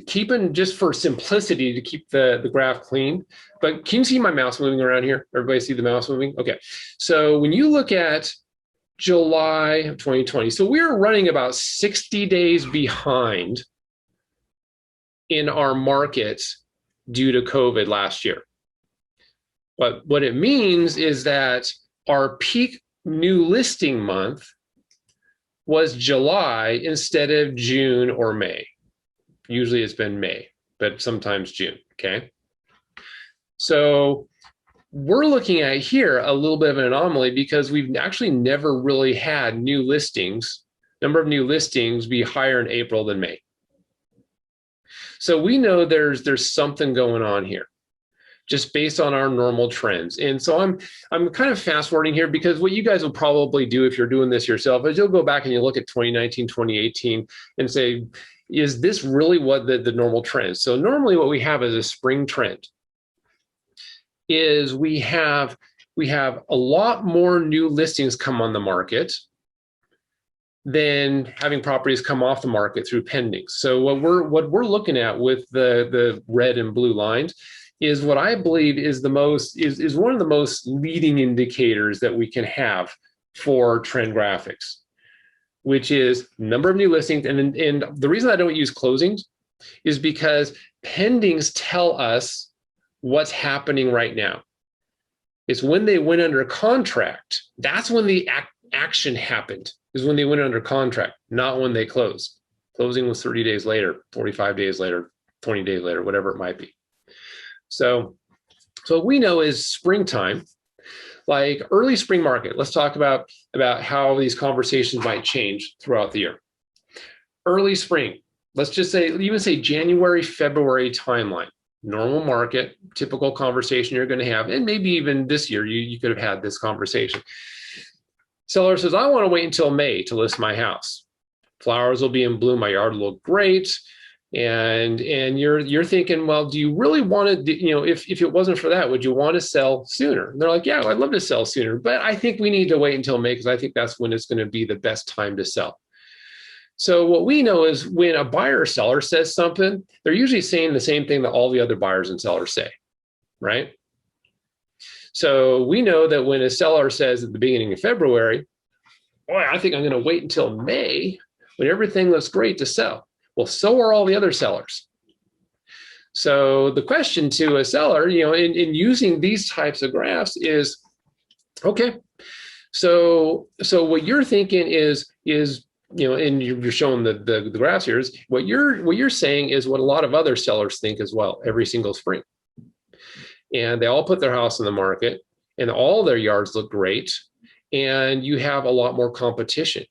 C: keeping just for simplicity to keep the graph clean. But can you see my mouse moving around here? Everybody see the mouse moving? Okay. So when you look at July of 2020, so we're running about 60 days behind in our markets due to COVID last year. But what it means is that our peak new listing month was July instead of June or May. Usually it's been May, but sometimes June, okay? So we're looking at here a little bit of an anomaly because we've actually never really had number of new listings be higher in April than May. So we know there's something going on here, just based on our normal trends. And so I'm kind of fast forwarding here, because what you guys will probably do if you're doing this yourself is you'll go back and you look at 2019, 2018 and say, is this really what the normal trend is? So normally what we have as a spring trend is we have a lot more new listings come on the market than having properties come off the market through pendings. So what we're looking at with the red and blue lines is what I believe is one of the most leading indicators that we can have for trend graphics, which is number of new listings. And the reason I don't use closings is because pendings tell us what's happening right now. It's when they went under contract. That's when the action happened, is when they went under contract, not when they closed. Closing was 30 days later, 45 days later, 20 days later, whatever it might be. So what we know is springtime, like early spring market. Let's talk about how these conversations might change throughout the year. Early spring, let's just say, even say January, February timeline. Normal market, typical conversation you're going to have, and maybe even this year you could have had this conversation. Seller says, I want to wait until May to list my house. Flowers will be in bloom, my yard will look great. And you're thinking, well, do you really want to, if it wasn't for that, would you want to sell sooner? And they're like, yeah, I'd love to sell sooner, but I think we need to wait until May because I think that's when it's going to be the best time to sell. So what we know is when a buyer or seller says something, they're usually saying the same thing that all the other buyers and sellers say, right? So we know that when a seller says at the beginning of February, boy, I think I'm going to wait until May when everything looks great to sell. Well, so are all the other sellers. So the question to a seller, in using these types of graphs is, okay, so what you're thinking is and you're showing the graphs here is what you're saying is what a lot of other sellers think as well every single spring. And they all put their house on the market and all their yards look great and you have a lot more competition.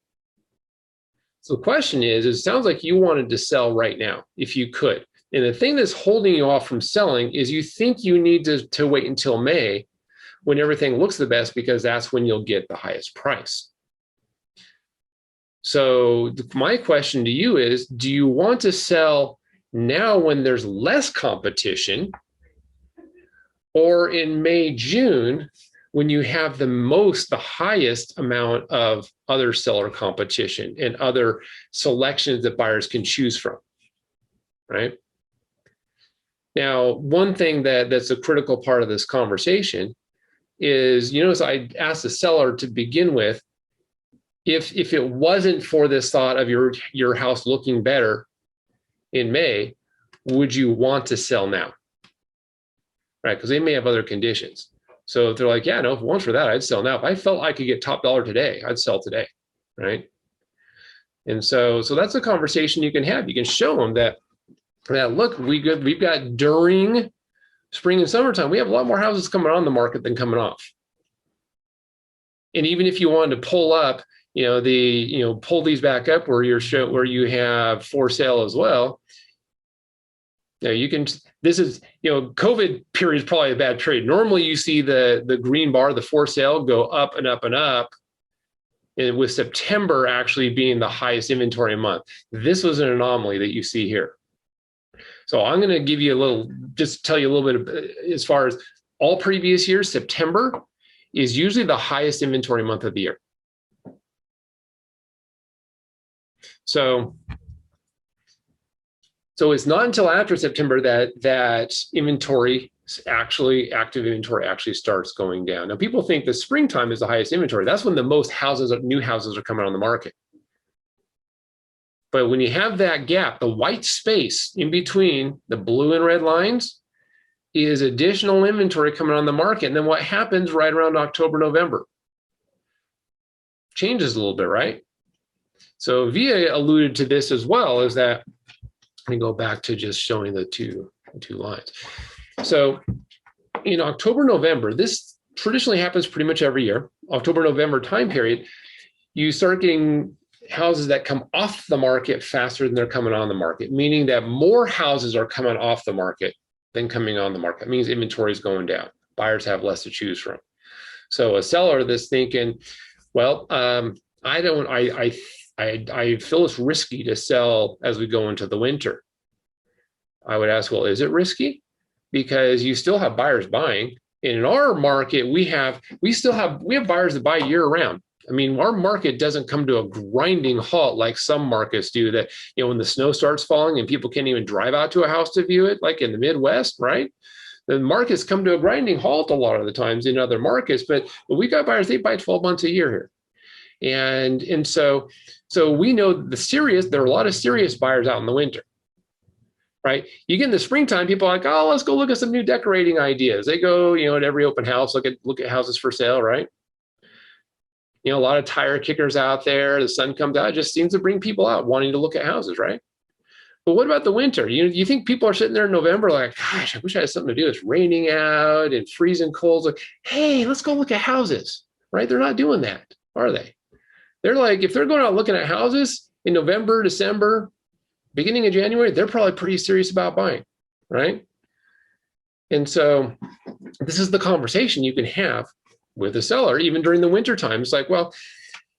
C: So the question is, it sounds like you wanted to sell right now if you could. And the thing that's holding you off from selling is you think you need to wait until May when everything looks the best because that's when you'll get the highest price. So my question to you is, do you want to sell now when there's less competition or in May, June, when you have the highest amount of other seller competition and other selections that buyers can choose from, right? Now, one thing that's a critical part of this conversation is, as I asked the seller to begin with, if it wasn't for this thought of your house looking better in May, would you want to sell now? Right, because they may have other conditions. So if they're like, yeah, no, if it weren't for that, I'd sell now. If I felt I could get top dollar today, I'd sell today, right? And so that's a conversation you can have. You can show them that look, we've got during spring and summertime, we have a lot more houses coming on the market than coming off. And even if you wanted to pull up, pull these back up where you have for sale as well. You can. This is COVID period is probably a bad period. Normally, you see the green bar, the for sale, go up and up and up, and with September actually being the highest inventory month. This was an anomaly that you see here. So I'm going to give you tell you a little bit as far as all previous years. September is usually the highest inventory month of the year. So it's not until after September that active inventory actually starts going down. Now, people think the springtime is the highest inventory. That's when the most new houses are coming on the market. But when you have that gap, the white space in between the blue and red lines is additional inventory coming on the market. And then what happens right around October, November? Changes a little bit, right? So Via alluded to this as well, is that, let me go back to just showing the two lines. So in October, November, this traditionally happens pretty much every year. October, November time period, you start getting houses that come off the market faster than they're coming on the market, meaning that more houses are coming off the market than coming on the market. It means inventory is going down. Buyers have less to choose from. So a seller that's thinking, well, I feel it's risky to sell as we go into the winter. I would ask, well, is it risky? Because you still have buyers buying. In our market, we have buyers that buy year round. I mean, our market doesn't come to a grinding halt like some markets do, that, when the snow starts falling and people can't even drive out to a house to view it, like in the Midwest, right? The markets come to a grinding halt a lot of the times in other markets, but we got buyers, they buy 12 months a year here. And so we know there are a lot of serious buyers out in the winter, right? You get in the springtime, people are like, oh, let's go look at some new decorating ideas. They go, at every open house, look at houses for sale, right? A lot of tire kickers out there. The sun comes out, it just seems to bring people out wanting to look at houses, right? But what about the winter? You think people are sitting there in November like, gosh, I wish I had something to do. It's raining out and freezing cold. Like, hey, let's go look at houses, right? They're not doing that, are they? They're like, if they're going out looking at houses in November, December, beginning of January, they're probably pretty serious about buying, right? And so this is the conversation you can have with a seller, even during the winter time. It's like, well,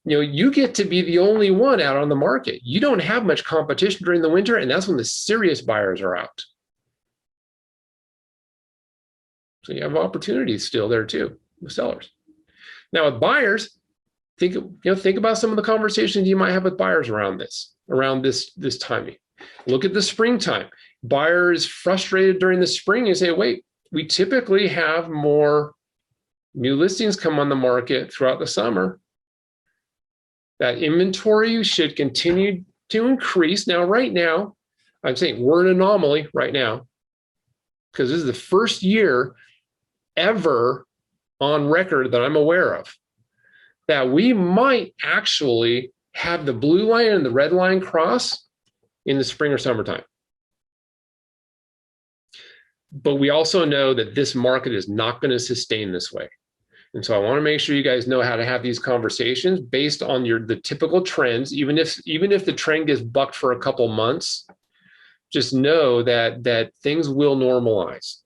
C: you get to be the only one out on the market. You don't have much competition during the winter, and that's when the serious buyers are out. So you have opportunities still there too with sellers. Now with buyers, think about some of the conversations you might have with buyers around this timing. Look at the springtime. Buyer is frustrated during the spring and say, wait, we typically have more new listings come on the market throughout the summer. That inventory should continue to increase. Now, right now, I'm saying we're an anomaly right now because this is the first year ever on record that I'm aware of that we might actually have the blue line and the red line cross in the spring or summertime. But we also know that this market is not going to sustain this way. And so I want to make sure you guys know how to have these conversations based on the typical trends. Even if the trend gets bucked for a couple months, just know that things will normalize.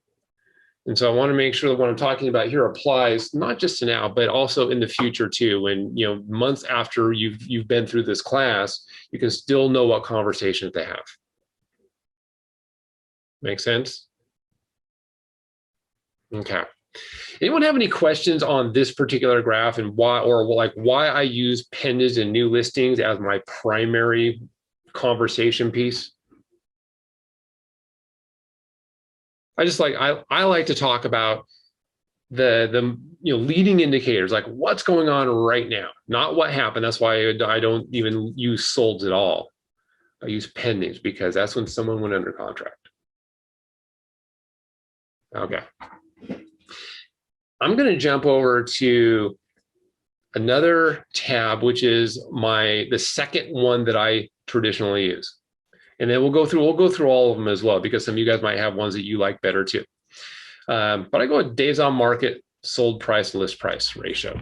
C: And so I want to make sure that what I'm talking about here applies not just to now, but also in the future too. When months after you've been through this class, you can still know what conversations to have. Make sense? Okay. Anyone have any questions on this particular graph and why I use pendants and new listings as my primary conversation piece? I like to talk about the leading indicators, like what's going on right now, not what happened. That's why I don't even use solds at all. I use pendings because that's when someone went under contract. Okay. I'm going to jump over to another tab, which is the second one that I traditionally use. And then we'll go through all of them as well, because some of you guys might have ones that you like better too. But I go with days on market, sold price, list price ratio.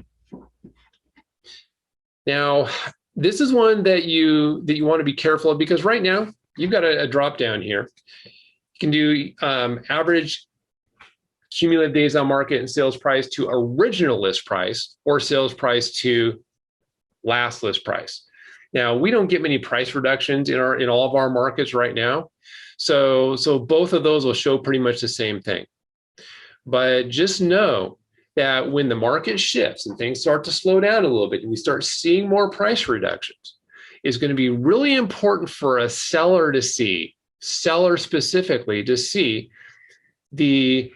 C: Now, this is one that you want to be careful of, because right now you've got a drop down here. You can do average cumulative days on market and sales price to original list price, or sales price to last list price. Now, we don't get many price reductions in all of our markets right now. So both of those will show pretty much the same thing. But just know that when the market shifts and things start to slow down a little bit and we start seeing more price reductions, it's going to be really important for a seller specifically to see the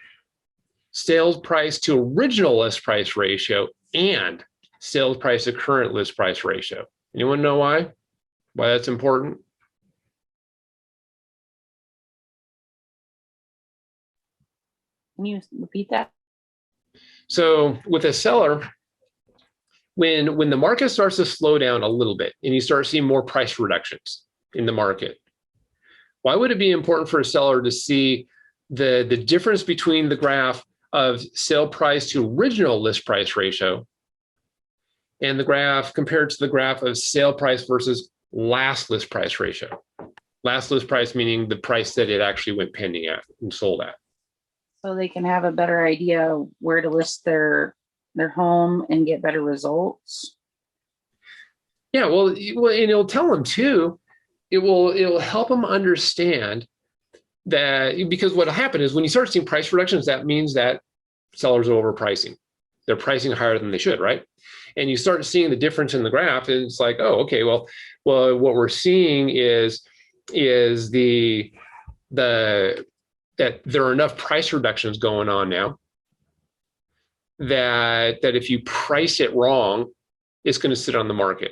C: sales price to original list price ratio and sales price to current list price ratio. Anyone know why that's important?
G: Can you repeat that?
C: So with a seller, when the market starts to slow down a little bit and you start seeing more price reductions in the market, why would it be important for a seller to see the difference between the graph of sale price to original list price ratio and the graph compared to the graph of sale price versus last list price ratio? Last list price meaning the price that it actually went pending at and sold at.
G: So they can have a better idea where to list their home and get better results.
C: Yeah, well, and it'll tell them too. It'll help them understand that, because what will happen is when you start seeing price reductions, that means that sellers are overpricing. They're pricing higher than they should, right? And you start seeing the difference in the graph, and it's like, oh, okay, well, what we're seeing is that there are enough price reductions going on now that if you price it wrong, it's going to sit on the market.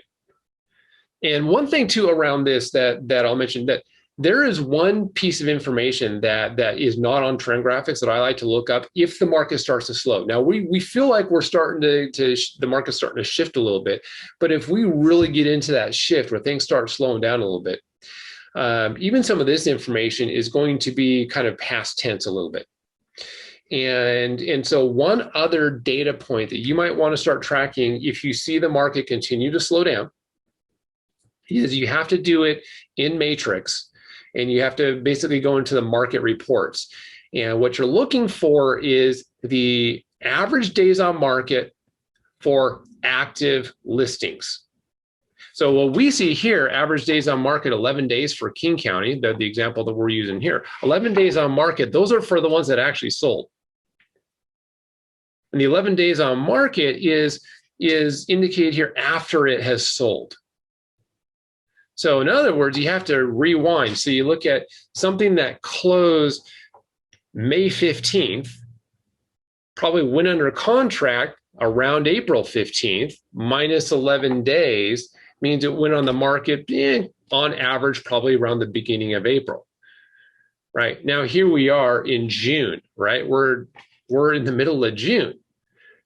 C: And one thing too around this that I'll mention, that there is one piece of information that is not on trend graphics that I like to look up if the market starts to slow. Now we feel like we're starting the market's starting to shift a little bit, but if we really get into that shift where things start slowing down a little bit, even some of this information is going to be kind of past tense a little bit. And so one other data point that you might want to start tracking if you see the market continue to slow down is you have to do it in Matrix, and you have to basically go into the market reports. And what you're looking for is the average days on market for active listings. So what we see here, average days on market, 11 days for King County, the example that we're using here, 11 days on market, those are for the ones that actually sold. And the 11 days on market is indicated here after it has sold. So in other words, you have to rewind. So you look at something that closed May 15th, probably went under contract around April 15th, minus 11 days, means it went on the market on average probably around the beginning of April. Right now, here we are in June, right? We're in the middle of June.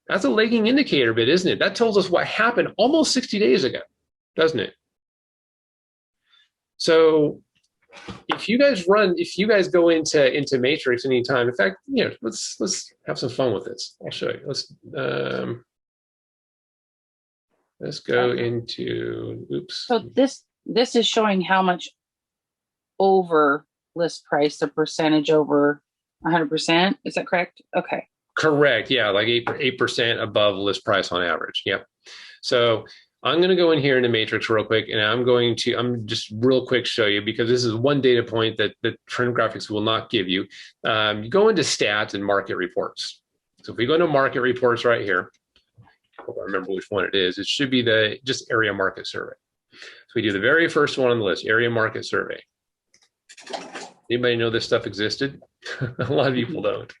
C: That's a lagging indicator bit, isn't it? That tells us what happened almost 60 days ago, doesn't it? So if you guys go into Matrix anytime, in fact, let's have some fun with this. I'll show you. Let's go into, oops.
G: So this is showing how much over list price, the percentage over 100%. Is that correct? Okay.
C: Correct. Yeah, like 8% above list price on average. Yep. So I'm going to go in here into Matrix real quick, and I'm just real quick show you, because this is one data point that Trend Graphics will not give you. You go into stats and market reports. So if we go into market reports right here, I hope I remember which one it is. It should be the just area market survey. So we do the very first one on the list, area market survey. Anybody know this stuff existed? A lot of people don't.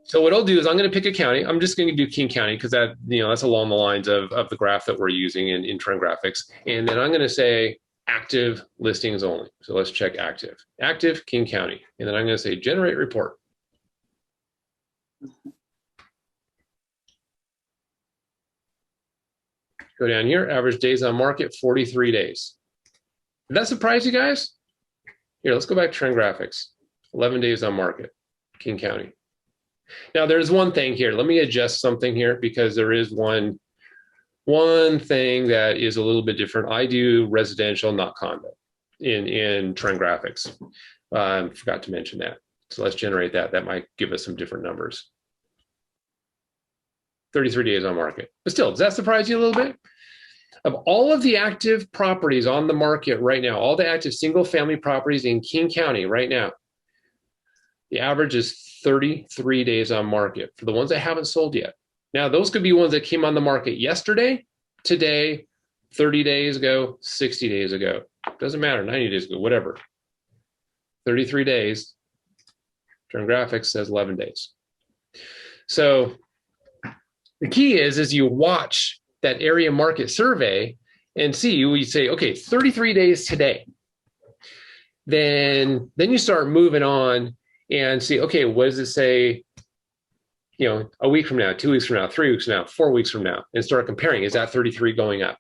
C: So what I'll do is I'm going to pick a county. I'm just going to do King County because that's along the lines of the graph that we're using in Trend Graphics. And then I'm going to say active listings only. So let's check active. Active, King County. And then I'm going to say generate report. Go down here, average days on market, 43 days. Did that surprise you guys? Here, let's go back to Trend Graphics. 11 days on market, King County. Now there's one thing here. Let me adjust something here because there is one thing that is a little bit different. I do residential, not condo in Trend Graphics. Forgot to mention that. So let's generate that. That might give us some different numbers. 33 days on market. But still, does that surprise you a little bit? Of all of the active properties on the market right now, all the active single family properties in King County right now, the average is 33 days on market for the ones that haven't sold yet. Now, those could be ones that came on the market yesterday, today, 30 days ago, 60 days ago. Doesn't matter, 90 days ago, whatever. 33 days. Trend Graphics says 11 days. So the key is you watch that area market survey and see, we say, okay, 33 days today. Then you start moving on and see, okay, what does it say, a week from now, 2 weeks from now, 3 weeks from now, 4 weeks from now, and start comparing. Is that 33 going up?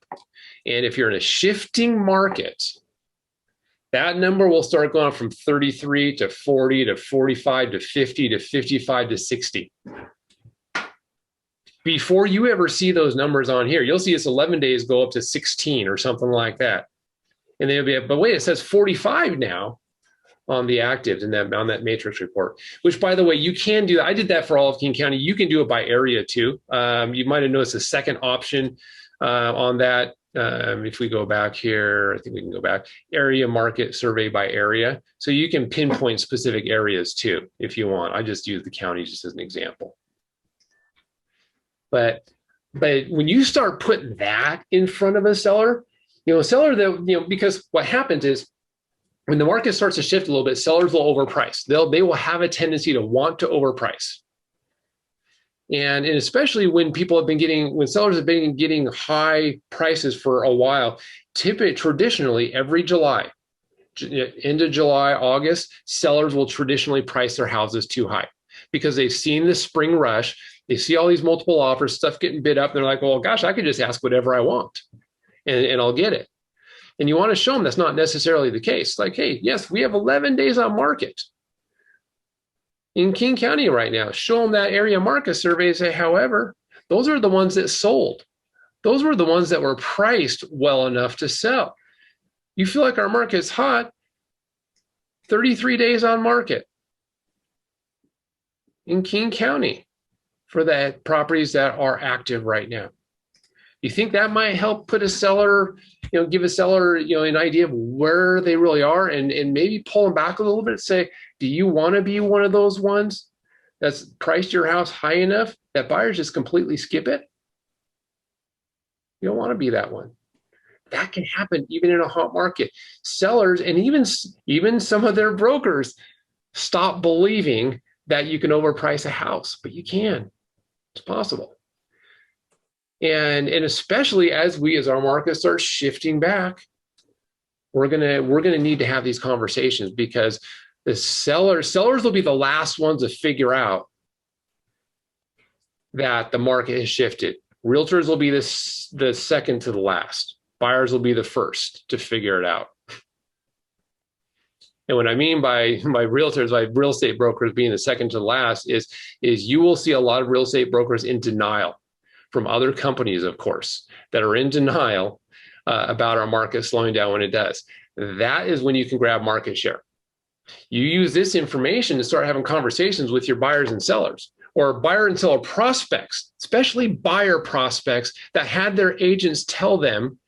C: And if you're in a shifting market, that number will start going from 33 to 40 to 45 to 50 to 55 to 60. Before you ever see those numbers on here, you'll see it's 11 days go up to 16 or something like that. And they'll be, but wait, it says 45 now on the actives and on that matrix report, which, by the way, you can do. I did that for all of King County. You can do it by area too. You might have noticed a second option on that. If we go back here, I think we can go back, area market survey by area. So you can pinpoint specific areas too, if you want. I just use the county just as an example. But when you start putting that in front of a seller, because what happens is when the market starts to shift a little bit, sellers will overprice. They will have a tendency to want to overprice. And especially when sellers have been getting high prices for a while, traditionally every July, end of July, August, sellers will traditionally price their houses too high because they've seen the spring rush. They see all these multiple offers, stuff getting bid up. And they're like, well, gosh, I could just ask whatever I want and I'll get it. And you want to show them that's not necessarily the case. Like, hey, yes, we have 11 days on market in King County right now. Show them that area market survey and say, however, those are the ones that sold. Those were the ones that were priced well enough to sell. You feel like our market's hot, 33 days on market in King County for the properties that are active right now. You think that might help put a seller, give a seller, an idea of where they really are, and maybe pull them back a little bit and say, do you want to be one of those ones that's priced your house high enough that buyers just completely skip it? You don't want to be that one. That can happen even in a hot market. Sellers and even some of their brokers stop believing that you can overprice a house, but you can. It's possible. And especially as our market starts shifting back, we're gonna need to have these conversations, because the sellers will be the last ones to figure out that the market has shifted. Realtors will be the second to the last. Buyers will be the first to figure it out. And what I mean by realtors, by real estate brokers being the second to the last, is you will see a lot of real estate brokers in denial from other companies, of course, that are in denial about our market slowing down when it does. That is when you can grab market share. You use this information to start having conversations with your buyers and sellers, or buyer and seller prospects, especially buyer prospects that had their agents tell them,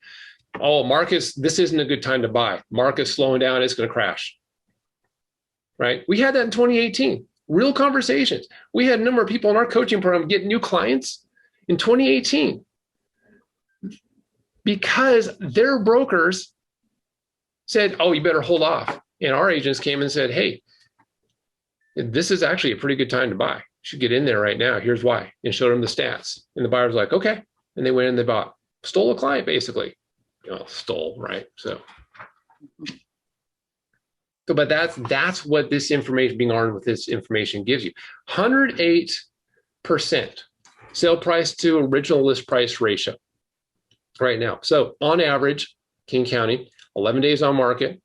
C: oh, market's, this isn't a good time to buy. Market's slowing down, it's going to crash. Right? We had that in 2018, real conversations. We had a number of people in our coaching program get new clients in 2018 because their brokers said, oh, you better hold off. And our agents came and said, hey, this is actually a pretty good time to buy. You should get in there right now. Here's why. And showed them the stats. And the buyer's like, okay. And they went and they bought. Stole a client, basically. Stole, right? So but that's what this information, being armed with this information, gives you. 108% sale price to original list price ratio right now. So on average, King County, 11 days on market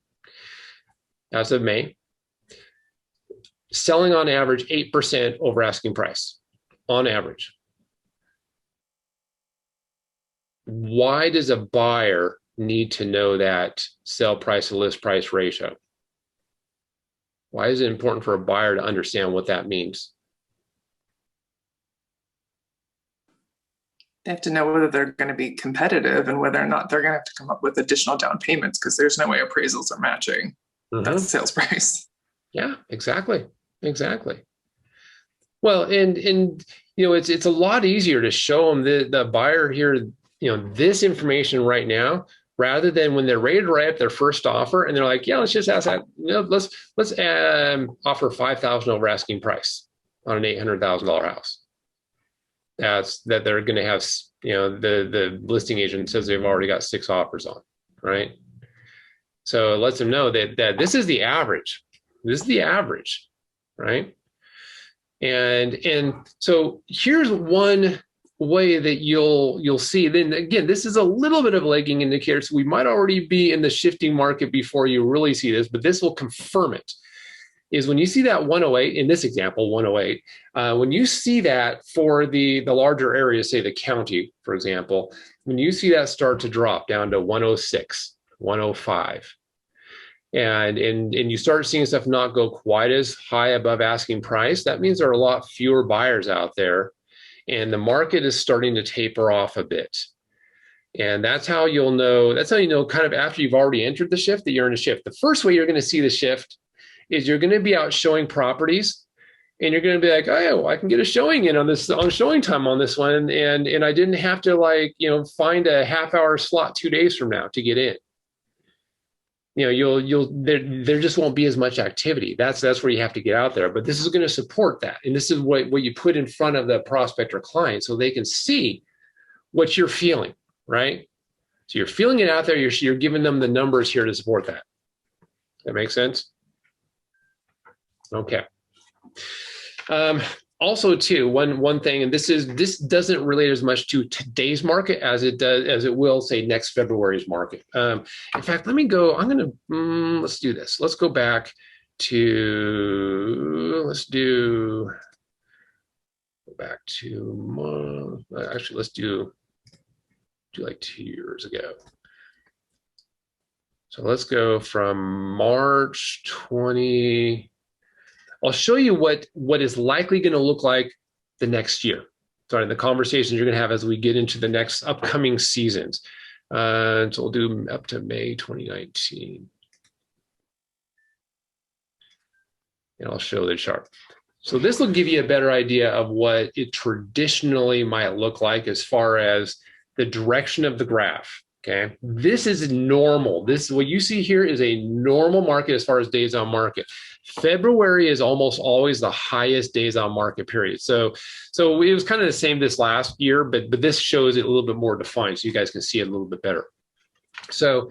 C: as of May, selling on average 8% over asking price, on average. Why does a buyer need to know that sell price to list price ratio? Why is it important for a buyer to understand what that means?
J: They have to know whether they're going to be competitive and whether or not they're going to have to come up with additional down payments, because there's no way appraisals are matching that sales price. Yeah,
C: exactly. Well, and it's a lot easier to show them the buyer here, this information right now, rather than when they're ready to write up their first offer and they're like, yeah, let's just ask that, let's offer $5,000 over asking price on an $800,000 house. That they're going to have, the listing agent says they've already got 6 offers on, right? So it lets them know that this is the average. This is the average, right? And so here's one way that you'll see. Then again, this is a little bit of a lagging indicator, so we might already be in the shifting market before you really see this, but this will confirm it. Is when you see that 108, in this example, 108, when you see that for the larger areas, say the county, for example, when you see that start to drop down to 106, 105, and you start seeing stuff not go quite as high above asking price, that means there are a lot fewer buyers out there, and the market is starting to taper off a bit. And that's how you'll know, kind of after you've already entered the shift, that you're in a shift. The first way you're going to see the shift is you're going to be out showing properties, and you're going to be like, oh, I can get a showing in on showing time on this one. And I didn't have to find a half-hour slot 2 days from now to get in. There just won't be as much activity. That's where you have to get out there. But this is going to support that. And this is what you put in front of the prospect or client so they can see what you're feeling, right? So you're feeling it out there. You're giving them the numbers here to support that. That makes sense? Okay. also too, one thing, and this doesn't relate as much to today's market as it will say next February's market. In fact, let's do this. Let's go back to, actually, let's do like 2 years ago. So let's go from March 20. I'll show you what is likely going to look like the next year. Sorry, the conversations you're going to have as we get into the next upcoming seasons. So we'll do up to May 2019. And I'll show the chart. So this will give you a better idea of what it traditionally might look like as far as the direction of the graph. Okay, this is normal. What you see here is a normal market as far as days on market. February is almost always the highest days on market period. So it was kind of the same this last year, but this shows it a little bit more defined, so you guys can see it a little bit better. So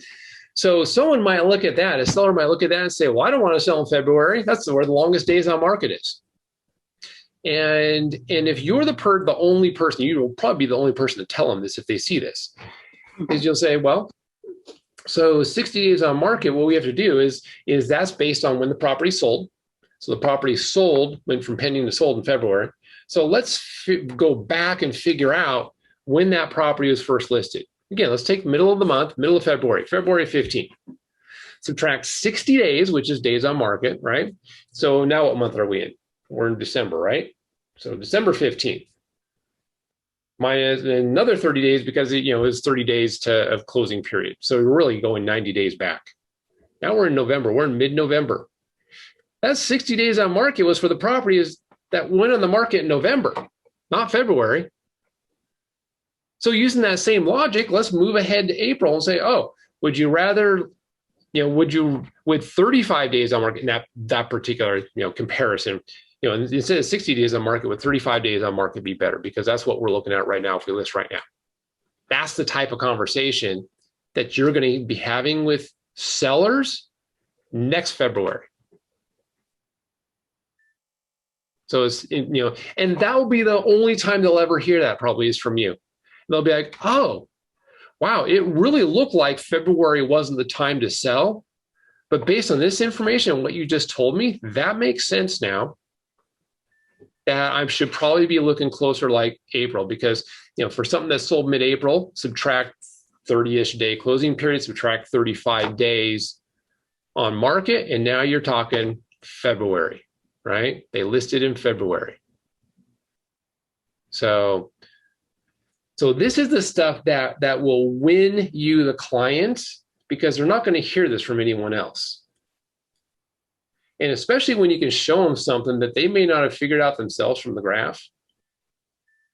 C: someone might look at that, a seller might look at that and say, well, I don't want to sell in February. That's where the longest days on market is. And if you're the only person, you will probably be the only person to tell them this if they see this, is you'll say, well, so 60 days on market, what we have to do is that's based on when the property sold. So the property sold, went from pending to sold in February. So let's go back and figure out when that property was first listed. Again, let's take middle of the month, middle of February, February 15th. Subtract 60 days, which is days on market, right? So now what month are we in? We're in December, right? So December 15th. Minus another 30 days because it was 30 days of closing period. So we're really going 90 days back. Now we're in November. We're in mid-November. That 60 days on market was for the properties that went on the market in November, not February. So using that same logic, let's move ahead to April and say, oh, would you rather, with 35 days on market in that particular comparison, instead of 60 days on market, with 35 days on market be better, because that's what we're looking at right now if we list right now. That's the type of conversation that you're going to be having with sellers next February. So it's, and that will be the only time they'll ever hear that, probably, is from you. They'll be like, oh, wow, it really looked like February wasn't the time to sell. But based on this information and what you just told me, that makes sense now. That I should probably be looking closer like April, because for something that's sold mid-April, subtract 30-ish day closing period, subtract 35 days on market, and now you're talking February, right? They listed in February. So this is the stuff that will win you the client, because they're not going to hear this from anyone else. And especially when you can show them something that they may not have figured out themselves from the graph,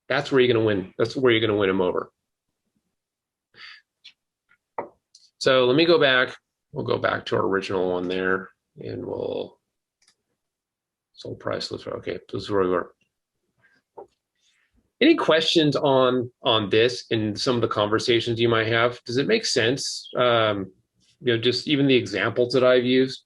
C: that's where you're going to win. That's where you're going to win them over. So let me go back. We'll go back to our original one there, and we'll sold price. Okay, this is where we were. Any questions on this and some of the conversations you might have? Does it make sense? Just even the examples that I've used.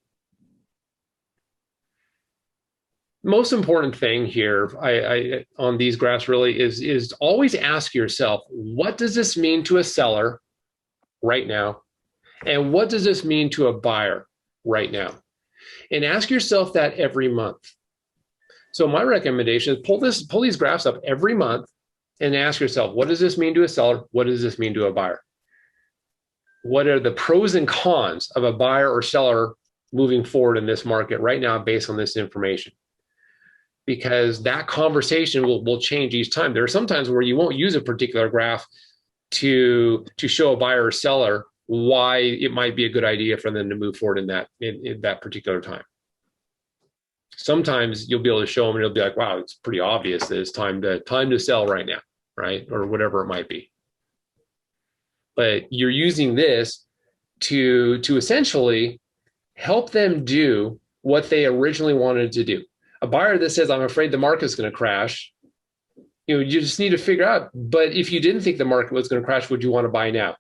C: Most important thing here I on these graphs really is always ask yourself, what does this mean to a seller right now? And what does this mean to a buyer right now? And ask yourself that every month. So my recommendation is pull these graphs up every month and ask yourself, what does this mean to a seller? What does this mean to a buyer? What are the pros and cons of a buyer or seller moving forward in this market right now based on this information? Because that conversation will change each time. There are some times where you won't use a particular graph to show a buyer or seller why it might be a good idea for them to move forward in that particular time. Sometimes you'll be able to show them and it'll be like, wow, it's pretty obvious that it's time to sell right now, right? Or whatever it might be. But you're using this to essentially help them do what they originally wanted to do. A buyer that says, I'm afraid the market's going to crash, you just need to figure out, but if you didn't think the market was going to crash, would you want to buy now?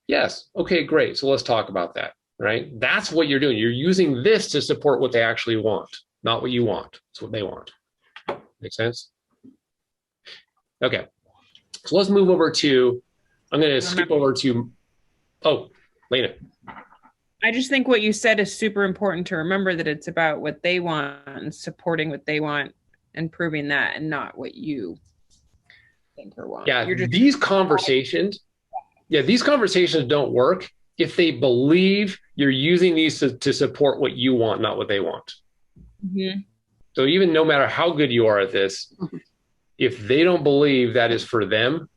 C: Yes. Okay, great. So let's talk about that, right? That's what you're doing. You're using this to support what they actually want, not what you want. It's what they want. Make sense? Okay. So let's move over to, I'm going to skip over to, oh, Lena.
B: I just think what you said is super important to remember, that it's about what they want and supporting what they want and proving that, and not what you think or want.
C: Yeah, these conversations don't work if they believe you're using these to support what you want, not what they want.
B: Mm-hmm.
C: So even no matter how good you are at this, if they don't believe that is for them,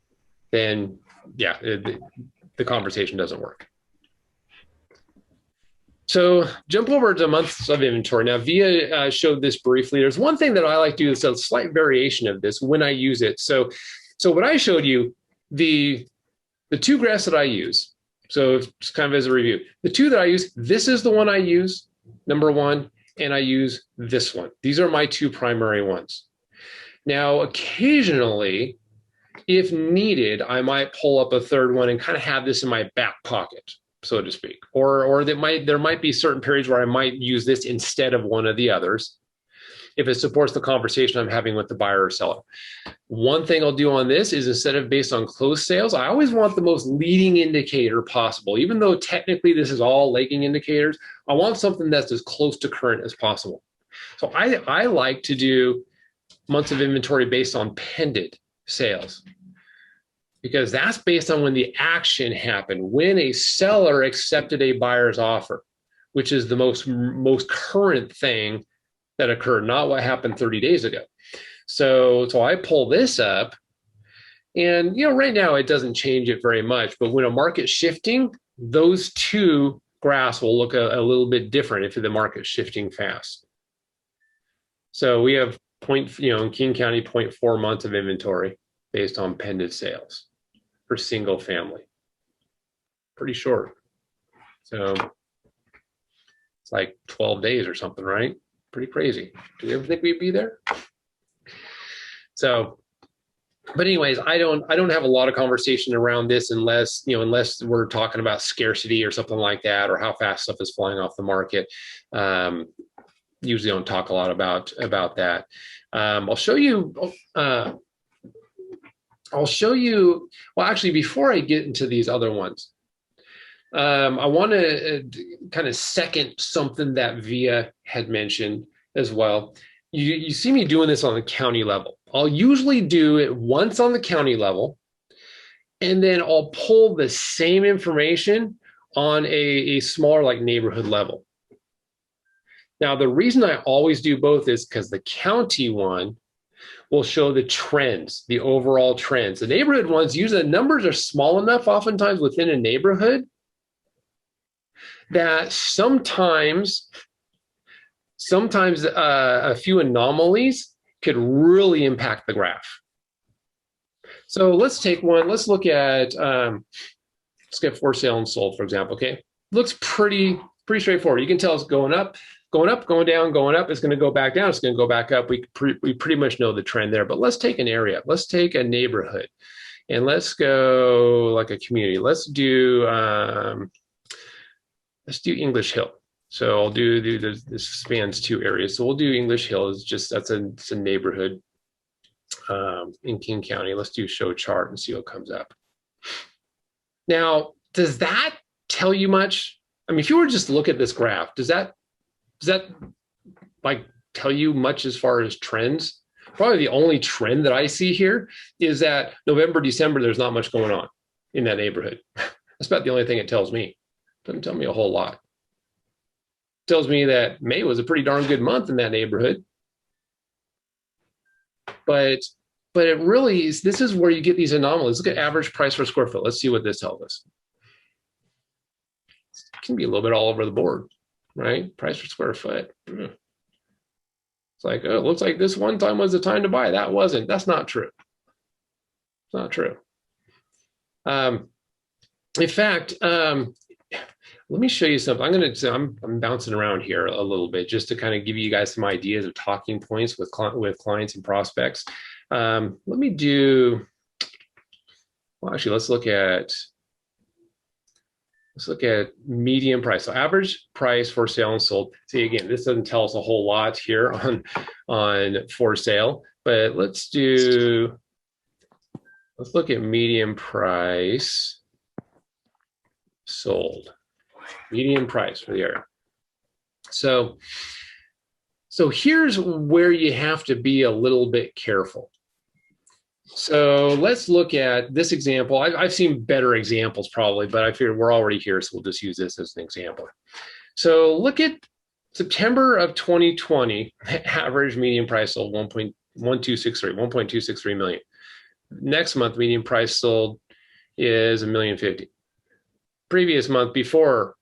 C: then yeah, the conversation doesn't work. So jump over to months of inventory. Now, Via showed this briefly. There's one thing that I like to do, is a slight variation of this when I use it. So what I showed you, the two graphs that I use, so just kind of as a review, the two that I use, this is the one I use, number one, and I use this one. These are my two primary ones. Now, occasionally, if needed, I might pull up a third one and kind of have this in my back pocket, so to speak. Or there might be certain periods where I might use this instead of one of the others, if it supports the conversation I'm having with the buyer or seller. One thing I'll do on this is, instead of based on closed sales, I always want the most leading indicator possible. Even though technically this is all lagging indicators, I want something that's as close to current as possible. So I like to do months of inventory based on pended sales, because that's based on when the action happened, when a seller accepted a buyer's offer, which is the most current thing that occurred, not what happened 30 days ago. So I pull this up, and right now it doesn't change it very much, but when a market's shifting, those two graphs will look a little bit different if the market's shifting fast. So we have in King County, 0.4 months of inventory based on pending sales for single family. Pretty short. So it's like 12 days or something, right? Pretty crazy. Do we ever think we'd be there? So, but anyways, I don't have a lot of conversation around this unless we're talking about scarcity or something like that, or how fast stuff is flying off the market. Usually don't talk a lot about that. I'll show you, well, actually, before I get into these other ones, I want to kind of second something that Via had mentioned as well. You see me doing this on the county level. I'll usually do it once on the county level, and then I'll pull the same information on a smaller, like, neighborhood level. Now, the reason I always do both is because the county one will show the trends, the overall trends. The neighborhood ones, usually the numbers are small enough oftentimes within a neighborhood that sometimes a few anomalies could really impact the graph. So let's take one. Let's look at for sale and sold, for example. Okay, looks pretty straightforward. You can tell it's going up, going down, going up. It's going to go back down. It's going to go back up. We pretty much know the trend there. But let's take an area. Let's take a neighborhood, and let's go like a community. Let's do English Hill. So I'll do this spans two areas. So we'll do English Hill. It's a neighborhood in King County. Let's do show chart and see what comes up. Now, does that tell you much? I mean, if you were just to look at this graph, does that like tell you much as far as trends? Probably the only trend that I see here is that November, December, there's not much going on in that neighborhood. That's about the only thing it tells me. Doesn't tell me a whole lot. It tells me that May was a pretty darn good month in that neighborhood. But it really is, this is where you get these anomalies. Look at average price per square foot. Let's see what this tells us. It can be a little bit all over the board, right? Price per square foot. It's like, oh, it looks like this one time was the time to buy. That wasn't. That's not true. It's not true. In fact, let me show you something. I'm bouncing around here a little bit just to kind of give you guys some ideas of talking points with clients and prospects. Let me do, well, actually, let's look at median price. So average price for sale and sold. See, again, this doesn't tell us a whole lot here on for sale, But let's look at median price sold. Median price for the area. So here's where you have to be a little bit careful. So let's look at this example. I've seen better examples probably, but I figured we're already here, so we'll just use this as an example. So look at September of 2020, average median price sold 1.263 million. Next month, median price sold is $1,050,000. Previous month before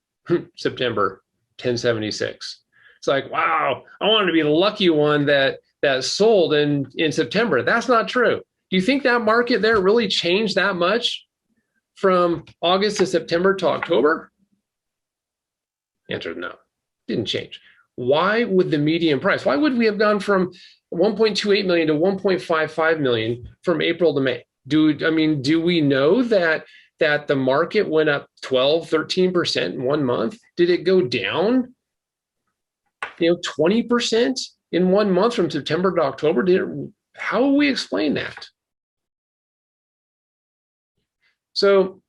C: September, 1076. It's like, wow, I wanted to be the lucky one that sold in September. That's not true. Do you think that market there really changed that much from August to September to October? Answer no, didn't change. Why would the median price? Why would we have gone from 1.28 million to 1.55 million from April to May? Do we know that the market went up 12, 13% in 1 month? Did it go down 20% in 1 month from September to October? How will we explain that? So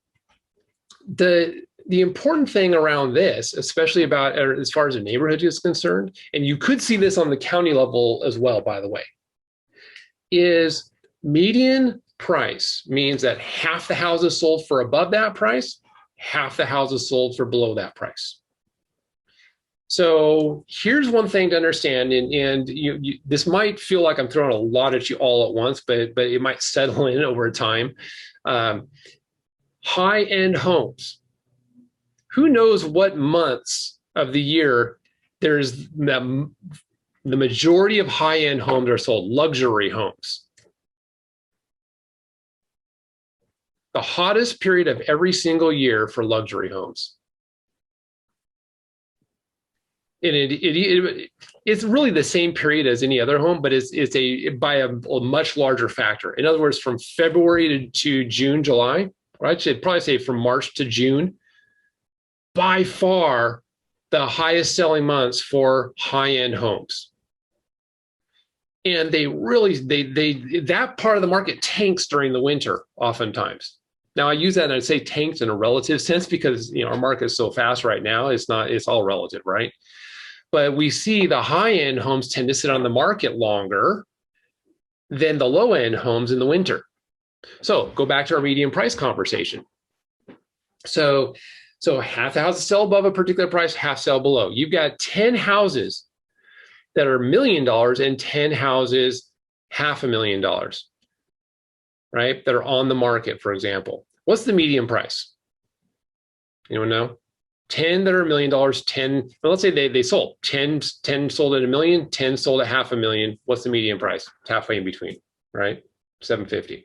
C: the important thing around this, especially about as far as a neighborhood is concerned, and you could see this on the county level as well, by the way, is median price means that half the houses sold for above that price, half the houses sold for below that price. So here's one thing to understand, and this might feel like I'm throwing a lot at you all at once, but it might settle in over time. High-end homes. Who knows what months of the year there's the majority of high-end homes are sold? Luxury homes. The hottest period of every single year for luxury homes. And it's really the same period as any other home, but it's by a much larger factor. In other words, from February to June, July, or I should probably say from March to June, by far the highest selling months for high-end homes. And that part of the market tanks during the winter oftentimes. Now I use that and I say tanked in a relative sense because our market is so fast right now. It's all relative, right? But we see the high-end homes tend to sit on the market longer than the low-end homes in the winter. So go back to our median price conversation. So half the houses sell above a particular price, half sell below. You've got 10 houses that are $1 million and 10 houses $500,000, right? That are on the market, for example. What's the median price? Anyone know? 10 that are $1 million, 10, well, let's say they sold. 10 sold at $1 million, 10 sold at $500,000. What's the median price? It's halfway in between, right? $750.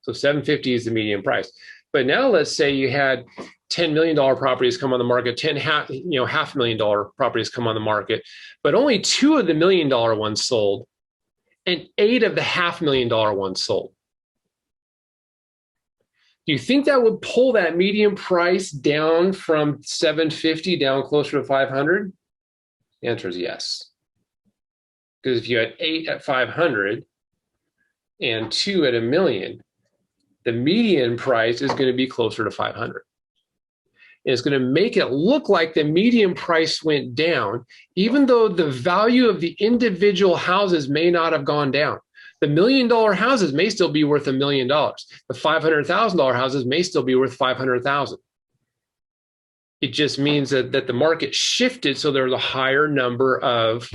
C: So $750 is the median price. But now let's say you had $10 million properties come on the market, $500,000 properties come on the market, but only 2 of the $1 million ones sold and 8 of the $500,000 ones sold. Do you think that would pull that median price down from $750 down closer to $500? The answer is yes. Because if you had 8 at $500 and 2 at $1 million, the median price is going to be closer to $500. And it's going to make it look like the median price went down, even though the value of the individual houses may not have gone down. The $1 million houses may still be worth $1 million. The $500,000 houses may still be worth $500,000. It just means that the market shifted, so there's a higher number of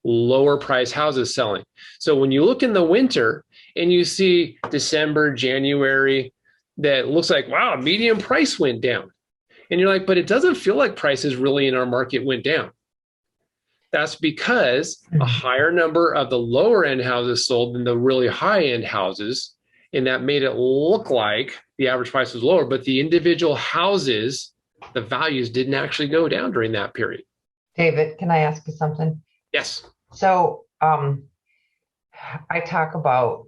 C: lower price houses selling. So when you look in the winter and you see December, January, that looks like, wow, median price went down. And you're like, but it doesn't feel like prices really in our market went down. That's because a higher number of the lower end houses sold than the really high end houses. And that made it look like the average price was lower, but the individual houses, the values didn't actually go down during that period.
H: David, can I ask you something?
C: Yes.
H: So I talk about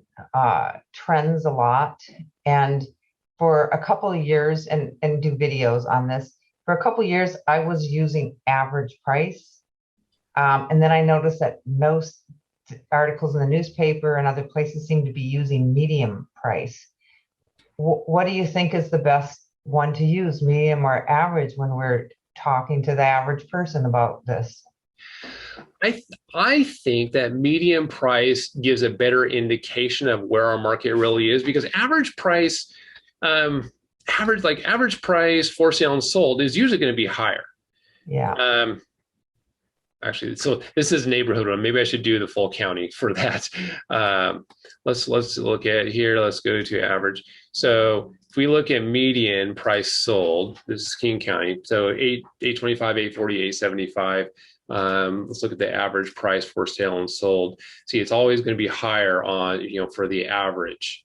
H: trends a lot, and for a couple of years, and do videos on this, for a couple of years, I was using average price. And then I noticed that most articles in the newspaper and other places seem to be using medium price. What do you think is the best one to use, medium or average, when we're talking to the average person about this?
C: I think that medium price gives a better indication of where our market really is, because average price, average price for sale and sold is usually going to be higher.
H: Yeah.
C: Actually, so this is neighborhood one. Maybe I should do the full county for that. Let's look at here. Let's go to average. So if we look at median price sold, this is King County. So 825, 840, 875. Let's look at the average price for sale and sold. See, it's always going to be higher on, for the average.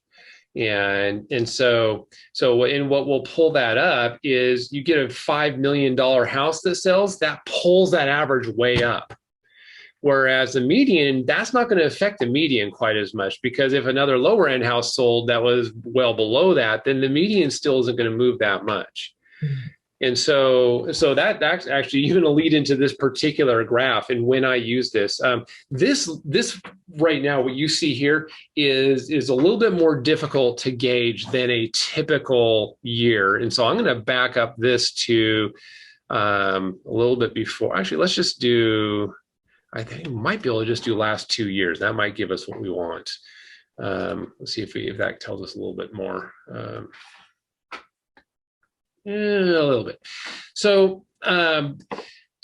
C: And so what will pull that up is you get a $5 million house that sells, that pulls that average way up. Whereas the median, that's not going to affect the median quite as much, because if another lower end house sold that was well below that, then the median still isn't going to move that much. Mm-hmm. And so that's actually even a lead into this particular graph. And when I use this, this right now, what you see here is a little bit more difficult to gauge than a typical year. And so I'm going to back up this to a little bit before. Actually, let's just do, I think we might be able to just do last 2 years. That might give us what we want. Let's see if that tells us a little bit more. A little bit. So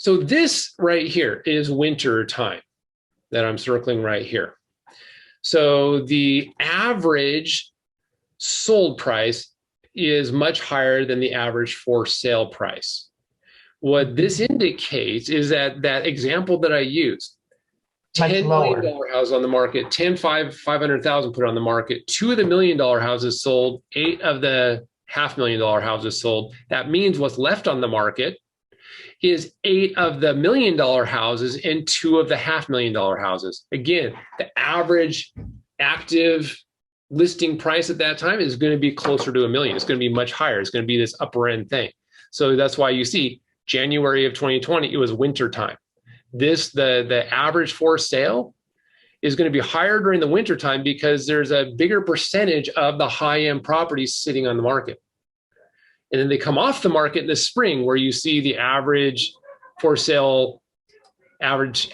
C: this right here is winter time that I'm circling right here. So the average sold price is much higher than the average for sale price. What this indicates is that example that I used, $10 million house on the market, 500,000 put on the market, 2 of the $1 million houses sold, 8 of the $500,000 houses sold. That means what's left on the market is 8 of the $1 million houses and 2 of the $500,000 houses. Again, the average active listing price at that time is going to be closer to $1 million. It's going to be much higher. It's going to be this upper end thing. So that's why you see January of 2020, it was winter time. The average for sale is going to be higher during the winter time because there's a bigger percentage of the high-end properties sitting on the market. And then they come off the market in the spring, where you see the average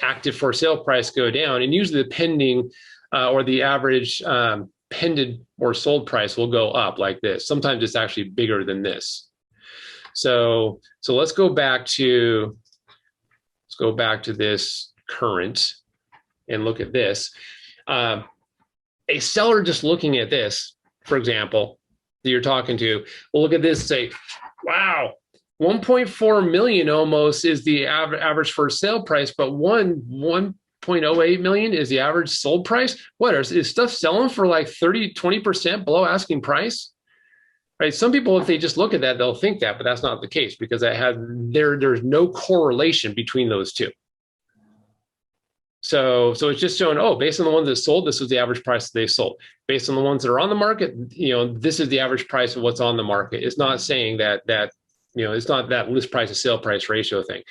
C: active for sale price go down. And usually the pending or the average pended or sold price will go up like this. Sometimes it's actually bigger than this. So let's go back to this current and look at this. A seller just looking at this, for example, that you're talking to, will look at this and say, wow, 1.4 million almost is the average for sale price, but 1.08 million is the average sold price. What is stuff selling for like 20% below asking price? Right? Some people, if they just look at that, they'll think that, but that's not the case, because there's no correlation between those two. So it's just showing, based on the ones that sold, this was the average price that they sold. Based on the ones that are on the market, this is the average price of what's on the market. It's not saying that it's not that list price to sale price ratio thing.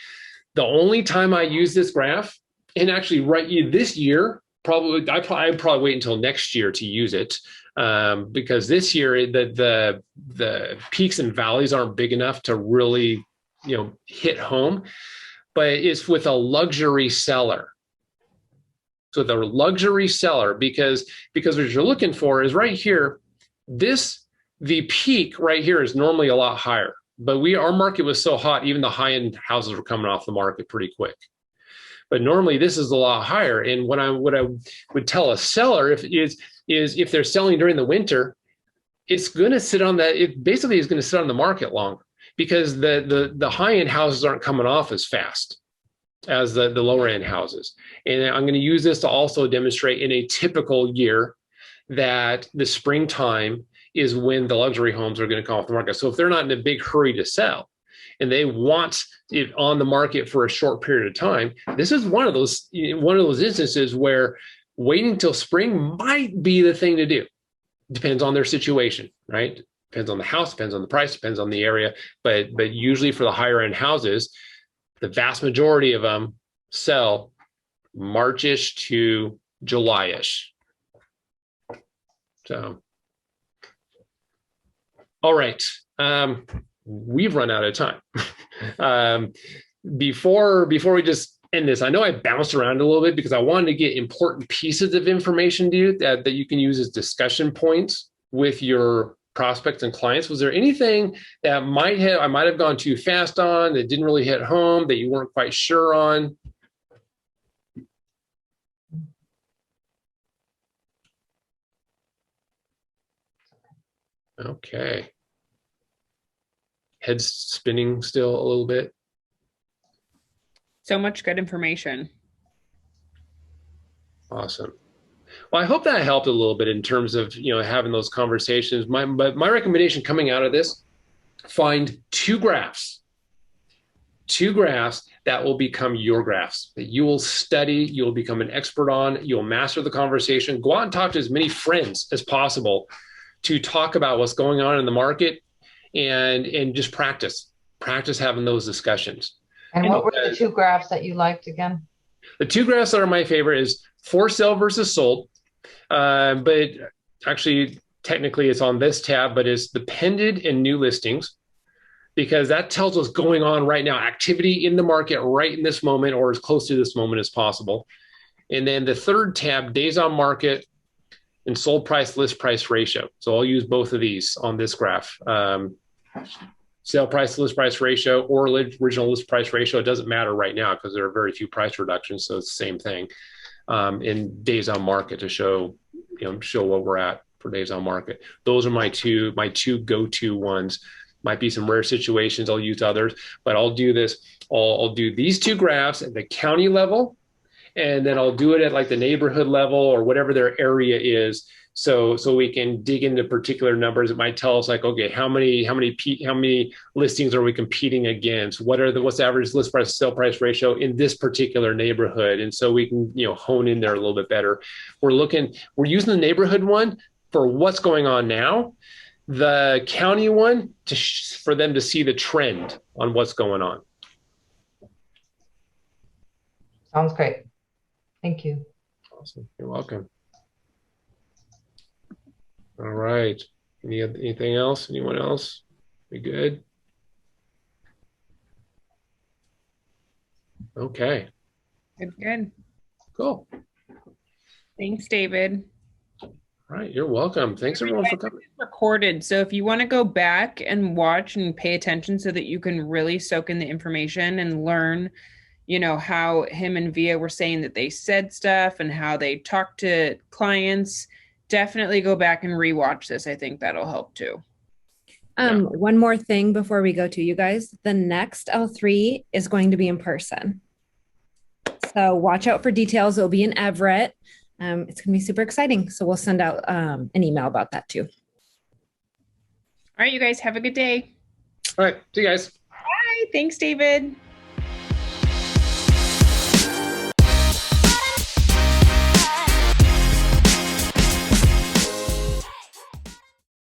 C: The only time I use this graph, and actually this year, I'd probably wait until next year to use it, because this year the peaks and valleys aren't big enough to really hit home. But it's with a luxury seller. So the luxury seller, because what you're looking for is right here, the peak right here is normally a lot higher, but our market was so hot, even the high-end houses were coming off the market pretty quick. But normally this is a lot higher. And what I would tell a seller is if they're selling during the winter, it's going to sit on that. It basically is going to sit on the market longer, because the high-end houses aren't coming off as fast as the lower end houses. And I'm going to use this to also demonstrate in a typical year that the springtime is when the luxury homes are going to come off the market. So if they're not in a big hurry to sell and they want it on the market for a short period of time, this is one of those instances where waiting till spring might be the thing to do. Depends on their situation, right? Depends on the house, depends on the price, depends on the area. But usually for the higher end houses, the vast majority of them sell Marchish to July-ish. So, all right. We've run out of time. Before we just end this, I know I bounced around a little bit because I wanted to get important pieces of information to you that you can use as discussion points with your prospects and clients. Was there anything that I might have gone too fast on, that didn't really hit home, that you weren't quite sure on? Okay. Head's spinning still a little bit.
B: So much good information.
C: Awesome. Well, I hope that helped a little bit in terms of, having those conversations. My recommendation coming out of this, find two graphs that will become your graphs, that you will study, you'll become an expert on, you'll master the conversation. Go out and talk to as many friends as possible to talk about what's going on in the market, and just practice having those discussions.
H: And what were the two graphs that you liked again?
C: The two graphs that are my favorite is for sale versus sold. But actually, technically it's on this tab, but it's the pended and new listings, because that tells us going on right now, activity in the market right in this moment, or as close to this moment as possible. And then the third tab, days on market and sold price, list price ratio. So I'll use both of these on this graph. Sale price to list price ratio or original list price ratio. It doesn't matter right now because there are very few price reductions. So it's the same thing. In days on market to show what we're at for days on market. Those are my two go-to ones. Might be some rare situations, I'll use others, but I'll do this. I'll do these two graphs at the county level, and then I'll do it at like the neighborhood level or whatever their area is. So we can dig into particular numbers. It might tell us like, okay, how many listings are we competing against? What's the average list price to sale price ratio in this particular neighborhood? And so we can hone in there a little bit better. We're using the neighborhood one for what's going on now, the county one for them to see the trend on what's going on.
H: Sounds great. Thank you.
C: Awesome. You're welcome. All right. Anything else? Anyone else? We good? Okay.
B: Good.
C: Cool.
B: Thanks, David.
C: All right. You're welcome. Thanks everyone for coming.
B: It's recorded. So if you want to go back and watch and pay attention so that you can really soak in the information and learn, how him and Via were saying that they said stuff and how they talked to clients, definitely go back and rewatch this. I think that'll help too.
K: One more thing before we go to you guys. The next L3 is going to be in person. So watch out for details. It'll be in Everett. It's going to be super exciting. So we'll send out an email about that too.
B: All right, you guys have a good day.
C: All right. See you guys.
B: Bye. Thanks, David.